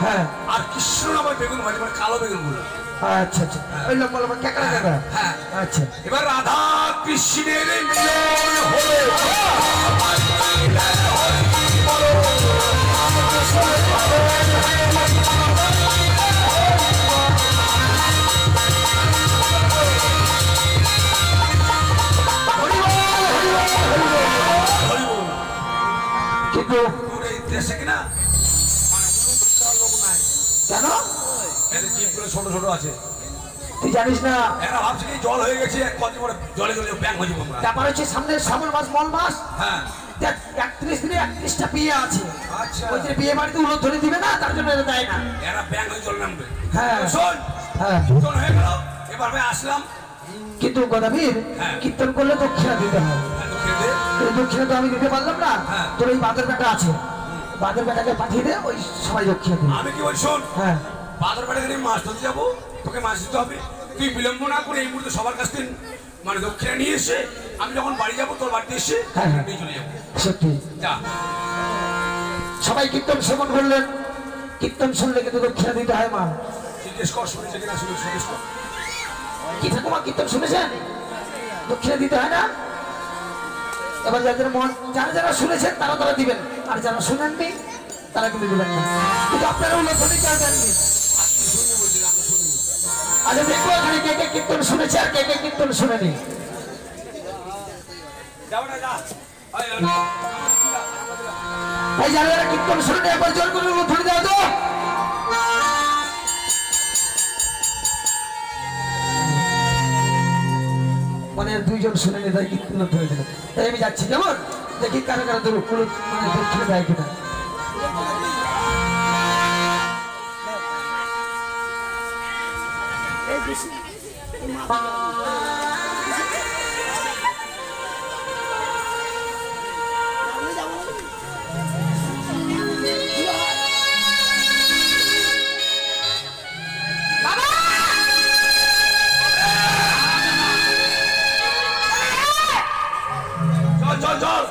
হ্যাঁ আর কৃষ্ণ নামের বেগুন ভাজি, মানে কালো বেগুন গুলো। আচ্ছা আচ্ছা ওই লম্বা লম্বা ক্যাকড়া ক্যাকড়া। হ্যাঁ আচ্ছা এবার রাধা কৃষ্ণের মিলন হলো। কিন্তু তোর এই দেশে কিনা মানে উন্নত লোক নাই, কেন এদের জীবগুলো ছোট ছোট আছে। তুই জানিস না? এরা ভাবছে কি জল হয়ে গেছে, কত বড় জলে জলে ব্যাং হয়ে যাবো আমরা। ব্যাপার হচ্ছে সামনে শ্রাবণ মাস মল মাস, হ্যাঁ 31 দিনে 31টা বিয়ে আছে। আচ্ছা ওই যে বিয়ে বাড়িতে উলো ধরে দিবে না, তার জন্য এটা দেয় না। এরা ব্যাং হয়ে জল নামবে। হ্যাঁ। শোন হ্যাঁ কীর্তন হয়ে গেল, এবার ভাই আসলাম। কিন্তু গদাবীর হ্যাঁ। কীর্তন করলে দক্ষিণা দিতে হবে। হ্যাঁ, তো খেতে। এই দক্ষিণা তো আমি দিতে পারলাম না। হ্যাঁ। তোর ওই বাঁদর বেটা আছে, বাঁদর বেটাকে পাঠিয়ে দে, ওই সবাই দক্ষিণা দিবে। আমি কি বলি শোন, হ্যাঁ বাদর বেড়ে গেলে মাছ ধরতে যাবো, তোকে মাছ দিতে হবে। তুই বিলম্ব না করে এই মুহূর্তে সবার কাছ থেকে মানে দক্ষিণা নিয়ে এসে আমি যখন বাড়ি যাবো তোর বাড়িতে এসে হ্যাঁ, হ্যাঁ। নিয়ে চলে যাবো। সত্যি যা সবাই কীর্তন শ্রবণ করলেন। কীর্তন শুনলে কিন্তু দক্ষিণা দিতে হয় মা। জিজ্ঞেস কর, শুনেছে কিনা শুনে জিজ্ঞেস কর। কি ঠাকুমা কীর্তন শুনেছেন? দক্ষিণা দিতে হয় না? এবার যাদের মন, যারা যারা শুনেছেন তারা তারা দিবেন, আর যারা শুনেননি তারা কিন্তু দিবেন না। কিন্তু আপনারা উল্লেখনি চাইবেননি। আচ্ছা দেখবো এখানে কে কে কীর্তন শুনেছে আর কে কে কীর্তন শুনেনি। যাও না যা। এই যারা যারা কীর্তন শুনেনি একবার জোর করে উল্লেখনি দাও তো। মানে দুইজন শুনেনি, তাই কীর্তন ধরে দিল। তাই আমি যাচ্ছি, কেমন দেখি কারা কারা ধরো মানে দক্ষিণে দেয় কিনা। চল চল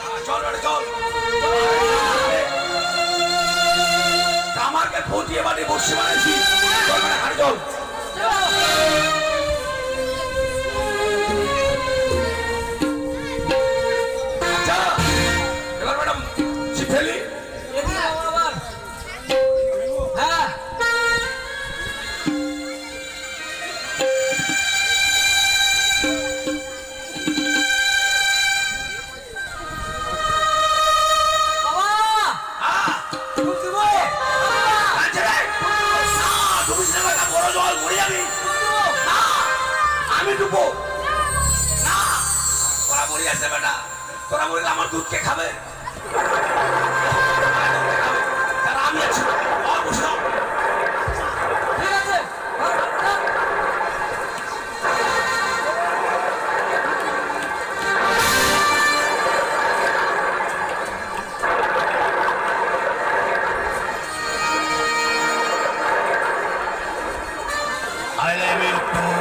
চল চল রে, চল কামারকে ফুটিয়ে বাড়ি বসে বানাইছি। চল মানে হাড়ি চল। মরবো না, তোরা মরে আসে বেটা, তোরা মরলে আমার দুধ কে খাবে? তারা আমি আছি, বসে ঠিক আছে I love you too.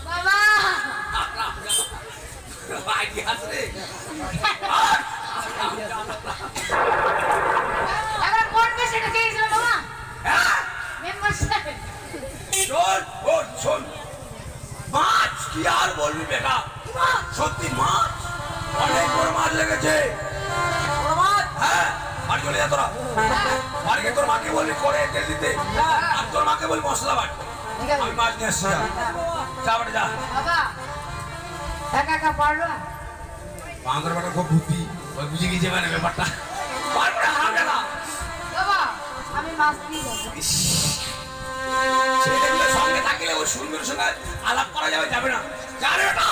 বাবা এবার কোন পেশেন্টে গিয়েছিল বাবা মেম্বার সাহেব শোন, শোন, শোন। মাছ কি আর বলবি বেটা, সত্যি মাছ, অনেক বড় মাছ লেগেছে। বড় মাছ হ্যাঁ, বাড়ি চলে যা তোরা, বাড়ি গিয়ে তোর মাকে বলবি করে তেল দিতে, আর তোর মাকে বলবি মশলা বাটতে। আমি মাছ নিয়ে আসছি, যা। যা বেটা যা। বাবা একা একা পারলো না বাঁদর বেটা খুব বুদ্ধি, ওই বুঝে গিয়েছে মানে ব্যাপারটা। পারবে না, হারাবে না। বাবা আমি মাছ দিয়ে যাবো ইস, ছেলেগুলো সঙ্গে থাকলে ওই সুন্দর সঙ্গে আলাপ করা যাবে, যাবে না। যা রে বেটা,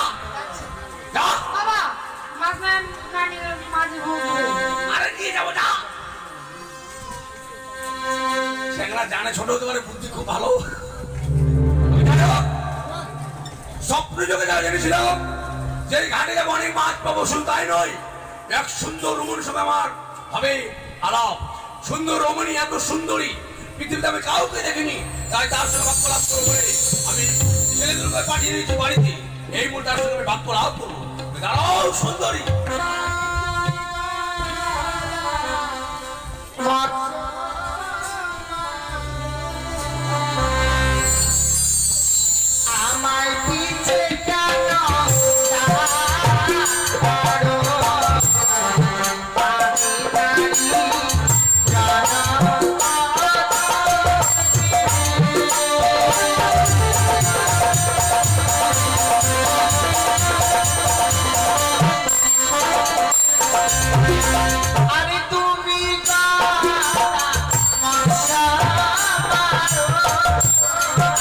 যা। বাবা মাছ নানি মাঝে ভোগ আরে নিয়ে যাবো, যা। সেগুলা জানে ছোট হতে পারে, বুদ্ধি খুব ভালো। আমি জানো, স্বপ্ন যোগে যা জেনেছিলাম যে এই ঘাটে যাবো অনেক মাছ পাবো, শুধু তাই নয়, এক সুন্দর রমণীর সঙ্গে আমার হবে আলাপ। সুন্দর রমণী, এত সুন্দরী পৃথিবীতে আমি কাউকে দেখিনি, তাই তার সঙ্গে বাক্য লাভ করবো বলে আমি ছেলেগুলোকে পাঠিয়ে দিয়েছি বাড়িতে। এই মুহূর্তে তার সঙ্গে আমি বাক্য লাভ করবো। দাঁড়াও সুন্দরী, আমায় পিছে কেন আরে তুমি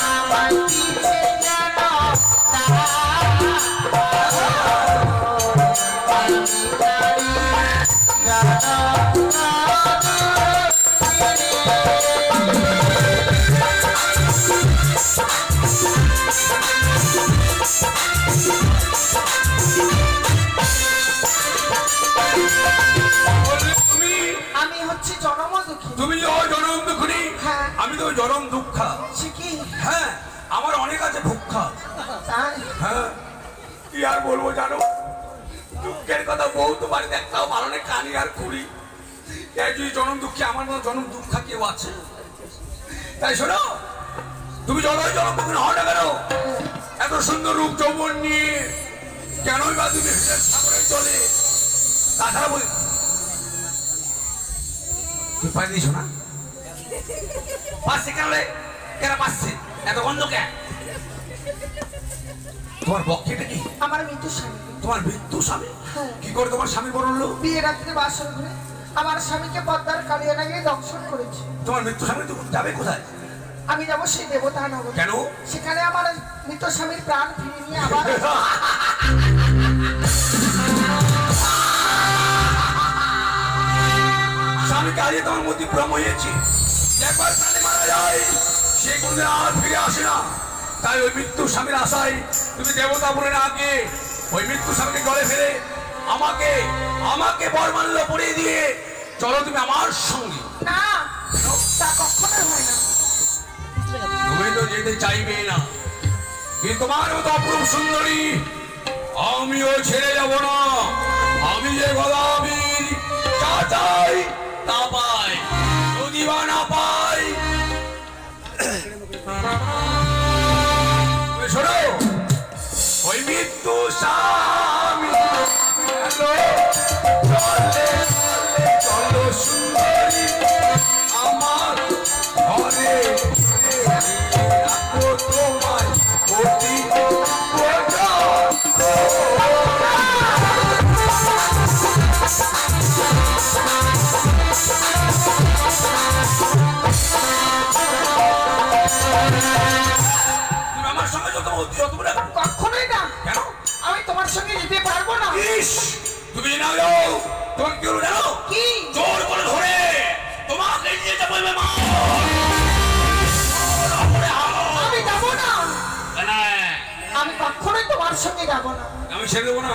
আমায় পিছে কেন বললে তুমি, আমি হচ্ছে জনমদুখী তুমি যে জনম দুঃখী, হ্যাঁ। আমি তো জনম দুঃখা। শিখি হ্যাঁ, আমার অনেক আছে ভুক্ষা। তাই হ্যাঁ, কি আর বলবো জানো, দুঃখের কথা বহুত বাড়ি দেখতাম, ভালো নেই কানি আর খুঁড়ি। এই যদি জনম দুঃখী, আমার মতো জনম দুঃখা কেউ আছে? তাই শোনো, তুমি জনম দুঃখী হও না কেন, এত সুন্দর রূপ যৌবন নিয়ে কেনই বা তুমি সাগরে চলে? তাছাড়া বলি তুই পাই দিস না, পাচ্ছে কেন রে? কেন পাচ্ছে এত গন্ধ কেন? তোমার বক্ষেটা কি? আমার মৃত্যু স্বামী তোমার মৃত্যু স্বামী? হ্যাঁ। কি করে তোমার স্বামী বললো? বিয়ে রাত্রে বাসর ঘরে আমার স্বামীকে পদ্মার কালিয়া লাগিয়ে দংশন করেছে। তোমার মৃত্যু স্বামী তো যাবে কোথায়? আমি যাবো সেই দেবতা নগর, কেন? সেখানে আমার মৃত স্বামীর প্রাণ ফিরিয়ে নিয়ে আবার স্বামীকে হারিয়ে তোমার মধ্যে ভ্রম হয়েছে, একবার প্রাণে মারা যায় সে কোনদিন আর ফিরে আসে না। তাই ওই মৃত্যু স্বামীর আশায় তুমি দেবতা বলে না আগে ওই মৃত্যু স্বামীকে গলে ফেলে আমাকে আমাকে বরমাল্য পরিয়ে দিয়ে চলো তুমি আমার সঙ্গে। না, তা কখনো হয় না। তুমি তো যেতে চাইবে না, কিন্তু তোমার মতো অপরূপ সুন্দরী আমিও ছেড়ে যাব না। আমি যে গদাবীর যা চাই তা পাই, যদি বা না পাই শোনো ওই মৃত্যু স্বামী চলে চলো সুন্দরী আমার ঘরে যত বলে কখনোই না। কেন? আমি তোমার সঙ্গে যেতে পারবো না। ইস, তুমি না যাও তোমাকে কি হলো জানো? কি? জোর করে ধরে তোমাকে নিয়ে যাবো মা। আমি যাবো না, কেন? আমি কখনোই তোমার সঙ্গে যাবো না। আমি ছেড়ে দেবো না।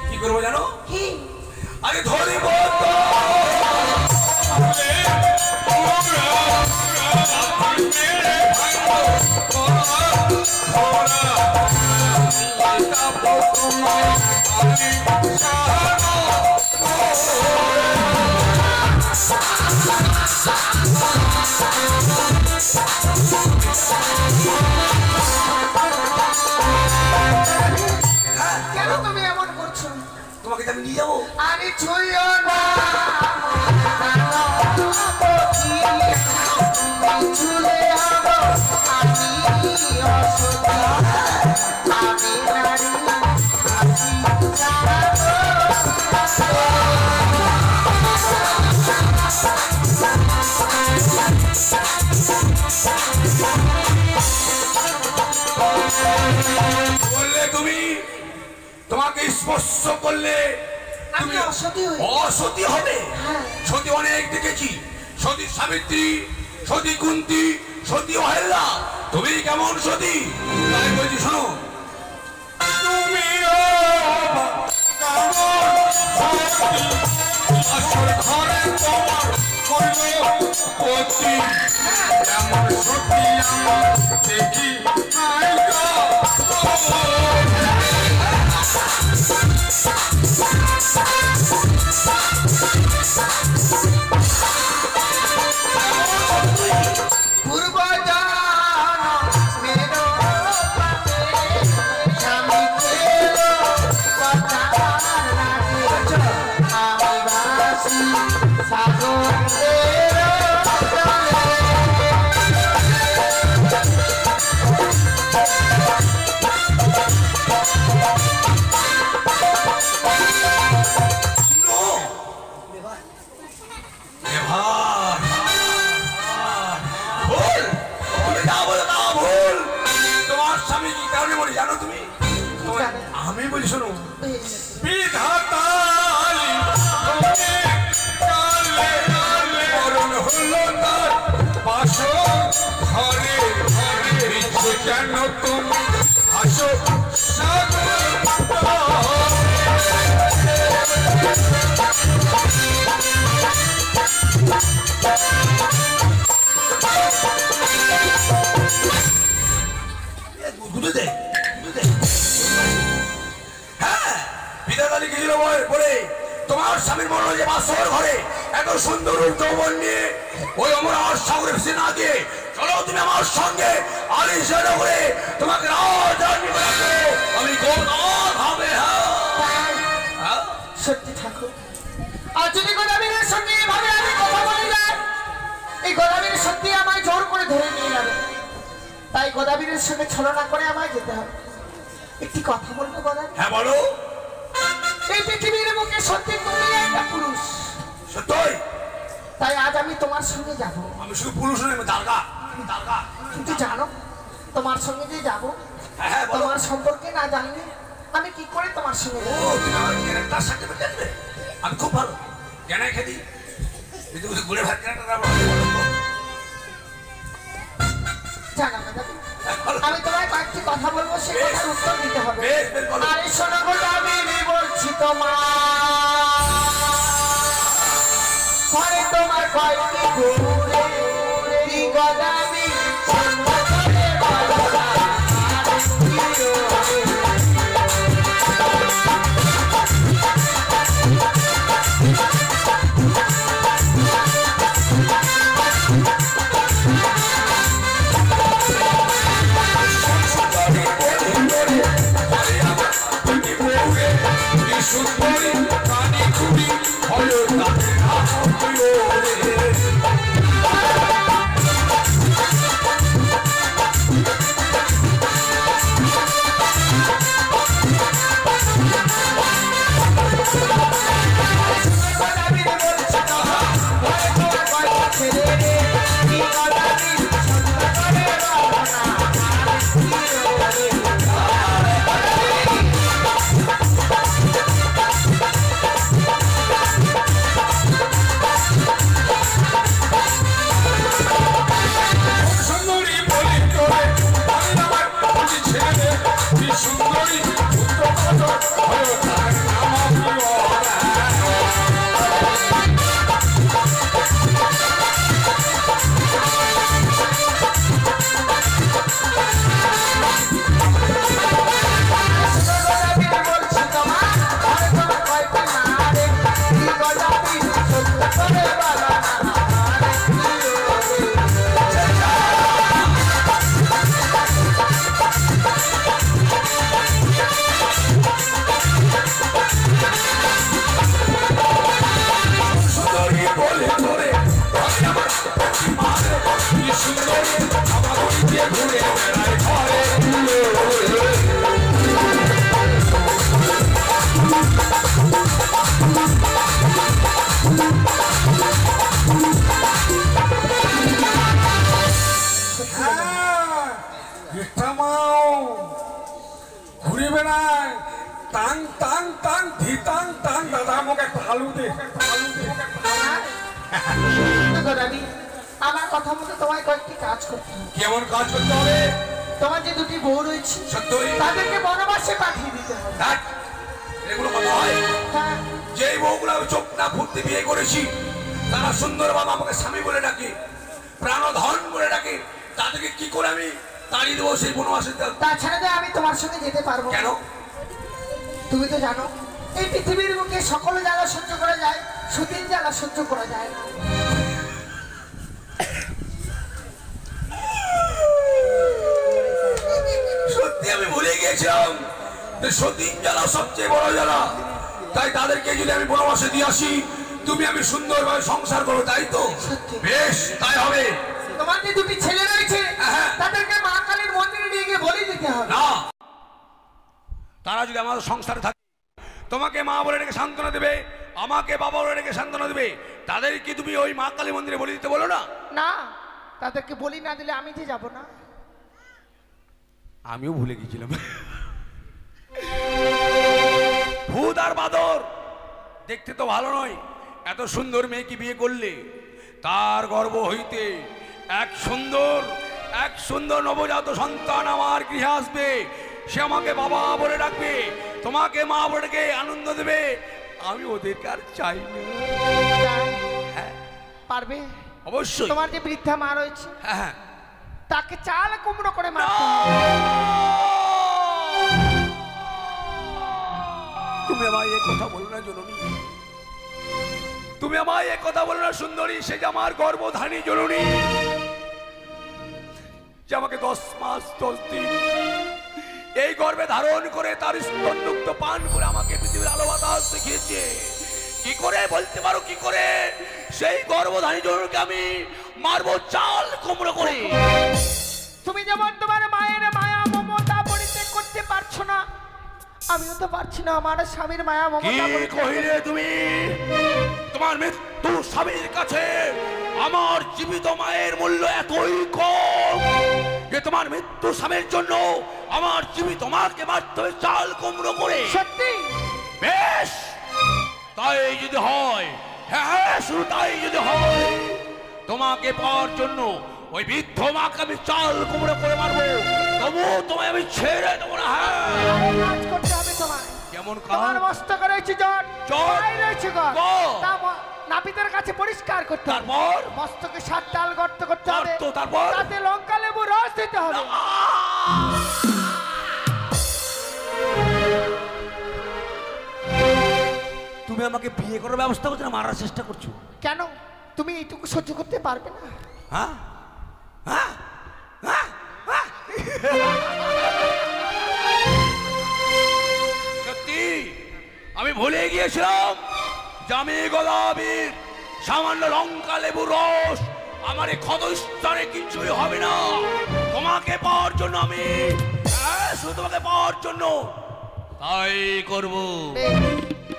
কি করবো জানো? কি? আরে ধরিব কেন তুমি এমন করছো? তোমাকে আমি নিয়ে যাবো। আরে ছুঁয়ো না, ছুঁলে যাবো আমি অসুস্থ, আমি নারী, আমি জানাবো। বললে তুমি তোমাকে স্পর্শ করলে আমি অসতী হই। অসতী হবে। হ্যাঁ। সতী অনেক দেখেছি, সতী সাবিত্রী, সতী কুন্তী, সতী অহেল্লা। তুমি কেমন সতী? তাই বলছি শোনো, তুমিও কেমন সতী? আসল ঘরে তোমার হইল পতি। কেমন সতী আমার দেখি নাই গো। পূর্ব জন্মের পাপে স্বামী ছিল কথার রাখে, আমি বাসি সাগরের জলে। ভুল, তুমি না বলে না ভুল। তোমার স্বামী কি কারণে বলি জানো তুমি? আমি বলি শোনো, বিধাতালি তোকে কালে কালে মরণ হলো তার বাসর ঘরে ঘরে। ইচ্ছে কেন তুমি হাসো সাগর বিধাতালি গেছিল বলে তোমার স্বামীর মরণ যে বাসর ঘরে এত সুন্দর যৌবন নিয়ে ওই অমর সাগরে ভেসে না দিয়ে চলো তুমি আমার সঙ্গে আলিশান করে তোমাকে রাজধানী বানাবো। আমি গোদান হবে। হ্যাঁ, সত্যি ঠাকুর, আর যদি গোদাবীরের সঙ্গে এভাবে আমি কথা বলে যাই, এই গোদাবীর সত্যি আমায় জোর করে ধরে নিয়ে যাবে। তাই গোদাবীরের সঙ্গে ছলনা করে আমায় যেতে হবে। একটি কথা বলবো গোদাবী? হ্যাঁ বলো। এই পৃথিবীর বুকে সত্যি তুমি একটা পুরুষ, সত্যই। তাই আজ আমি তোমার সঙ্গে যাব। আমি শুধু পুরুষ নই, আমি দারগা। দারগা। কিন্তু জানো, তোমার সঙ্গে যে যাব, হ্যাঁ বলো। তোমার সম্পর্কে না জানলে আমি কি করে তোমার সঙ্গে ও যাব? তুমি আমার ক্যারেক্টার সার্টিফিকেট দেবে? আমি খুব ভালো জ্ঞানে খেদি কিন্তু গুড়ে ভাত ক্যারেক্টার জানা গোদাবী, আমি তোমায় কয়েকটি কথা বলবো, সে বেশ। কথার উত্তর দিতে হবে। বেশ, বেশ, বলো। আরে শোনো গোদাবী, বলছি তোমার ঘরে তোমার কয়েকটি ঘুরে কি গোদাবী সঙ্গ করে বলো না, আরে কি রে। সুন্দরী কানি খুবই হলো তাকে গেটামাও ঘুরে বেড়ায় টাং টাং টাং ধিতাং টাং। দাদা আমাকে একটা হালু দে, হালু দে। দেখো রানী, আমার কথা মতো তোমায় কয়েকটি কাজ করতে হবে। কেমন কাজ করতে হবে? তোমার যে দুটি বউ রয়েছে সত্যই তাদেরকে বনবাসে পাঠিয়ে দিতে হবে। ধ্যাৎ, এগুলো কথা হয়? হ্যাঁ, যেই বউগুলো আমি চোখ না ফুটতে বিয়ে করেছি তারা সুন্দর বাবা আমাকে স্বামী বলে ডাকে, প্রাণধন বলে ডাকে, তাদেরকে কি করে আমি তাড়িয়ে দেবো সেই বনবাসে? তাছাড়া তো আমি তোমার সঙ্গে যেতে পারবো না। কেন? তুমি তো জানো এই পৃথিবীর বুকে সকল জ্বালা সহ্য করা যায়, সুদিন জ্বালা সহ্য করা যায় না। সত্যি আমি ভুলে গিয়েছিলাম যে সতীন জ্বালা সবচেয়ে বড় জ্বালা। তাই তাদেরকে যদি আমি বনবাসে দিয়ে আসি, তুমি আমি সুন্দরভাবে সংসার করো, তাই তো? সত্যি। বেশ, তাই হবে। তোমার যে দুটি ছেলে রয়েছে হ্যাঁ। তাদেরকে মা কালীর মন্দিরে নিয়ে গিয়ে বলি দিতে হবে। না, তারা যদি আমাদের সংসারে থাকে, তোমাকে মা বলে ডেকে সান্ত্বনা দেবে, আমাকে বাবা বলে ডেকে সান্ত্বনা দেবে, তাদের কি তুমি ওই মা কালী মন্দিরে বলে দিতে বলো না? না, তাদেরকে বলি না দিলে আমি যে যাব না। আমিও ভুলে গেছিলাম। ভূত আর বাদর দেখতে তো ভালো নয়। এত সুন্দর মেয়েকে বিয়ে করলে তার গর্ভ হইতে এক সুন্দর নবজাত সন্তান আমার গৃহে আসবে। সে আমাকে বাবা বলে ডাকবে, তোমাকে মা বলে ডেকে আনন্দ দেবে। আমি ওদেরকে আর চাই না। হ্যাঁ, পারবে? অবশ্যই। তোমার যে বৃদ্ধা মা রয়েছে হ্যাঁ হ্যাঁ। তাকে চাল কুমড়ো করে মারতে হবে। তুমি আমায় এ কথা বলো না জননী, তুমি আমায় এ কথা বলো না সুন্দরী। সে যে আমার গর্ভধারী জননী, যে আমাকে 10 মাস 10 দিন এই গর্ভে ধারণ করে তার স্তন্যুক্ত পান করে আমাকে পৃথিবীর আলো বাতাস দেখিয়েছে। কি করে বলতে পারো, কি করে সেই গর্ভধারী জননীকে আমি মারবো চাল কুমড়ো করে? তুমি যেমন তোমার মায়ের মায়া মমতা পরিত্যাগ করতে পারছো না, আমিও তো পারছি না আমার স্বামীর মায়া কি মমতা পরিত্যাগ কহিলে তুমি? তোমার মৃত্যু স্বামীর কাছে আমার জীবিত মায়ের মূল্য এতই কম যে তোমার মৃত্যু স্বামীর জন্য আমার জীবিত মাকে মারতে হবে চাল কুমড়ো করে? সত্যি? বেশ, তাই যদি হয়, হ্যাঁ শুধু তাই যদি হয়, তোমাকে পাওয়ার জন্য ওই বৃদ্ধ মাকে আমি চাল কুমড়ো করে মারবো, তবু তোমায় আমি ছেড়ে দেবো না। হ্যাঁ, কাজ করতে হবে তোমার। কেমন তোমার কাজ? মস্তকে রয়েছে জট, জট? পায়ে রয়েছে গর্ত। গর্ত? তা নাপিতের কাছে পরিষ্কার করতে হবে। তারপর মস্তকে 7 ডাল গর্ত করতে হবে। গর্ত, তারপর? তাতে লঙ্কা লেবু রস দিতে হবে। তুমি আমাকে বিয়ে করার ব্যবস্থা করছো না মারার চেষ্টা করছো? কেন তুমি এইটুকু সহ্য করতে পারবে না? হ্যাঁ হ্যাঁ হ্যাঁ হ্যাঁ। সত্যি আমি ভুলে গিয়েছিলাম যে আমি গোলাপীর সামান্য লঙ্কা লেবু রস আমার এই ক্ষতস্থানে কিছুই হবে না। তোমাকে পাওয়ার জন্য আমি, হ্যাঁ শুধু তোমাকে পাওয়ার জন্য তাই করবো।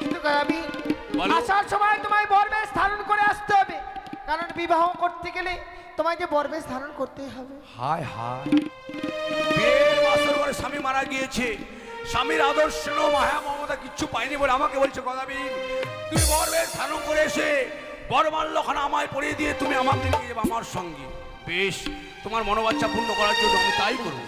কিন্তু আমি বলো। আসার সময় তোমায় বরবেশ ধারণ করে আসতে হবে, কারণ বিবাহ করতে গেলে তোমায় যে বরবেশ ধারণ করতেই হবে। হায় হায়, বিয়ের বছর পরে স্বামী মারা গিয়েছে, স্বামীর আদর্শ মায়া মমতা কিচ্ছু পাইনি বলে আমাকে বলছে গদাবীর তুমি বরবেশ ধারণ করে এসে বরমাল্যখানা আমায় পরিয়ে দিয়ে তুমি আমাকে নিয়ে যাবে আমার সঙ্গে। বেশ, তোমার মনোবাঞ্ছা পূর্ণ করার জন্য আমি তাই করবো।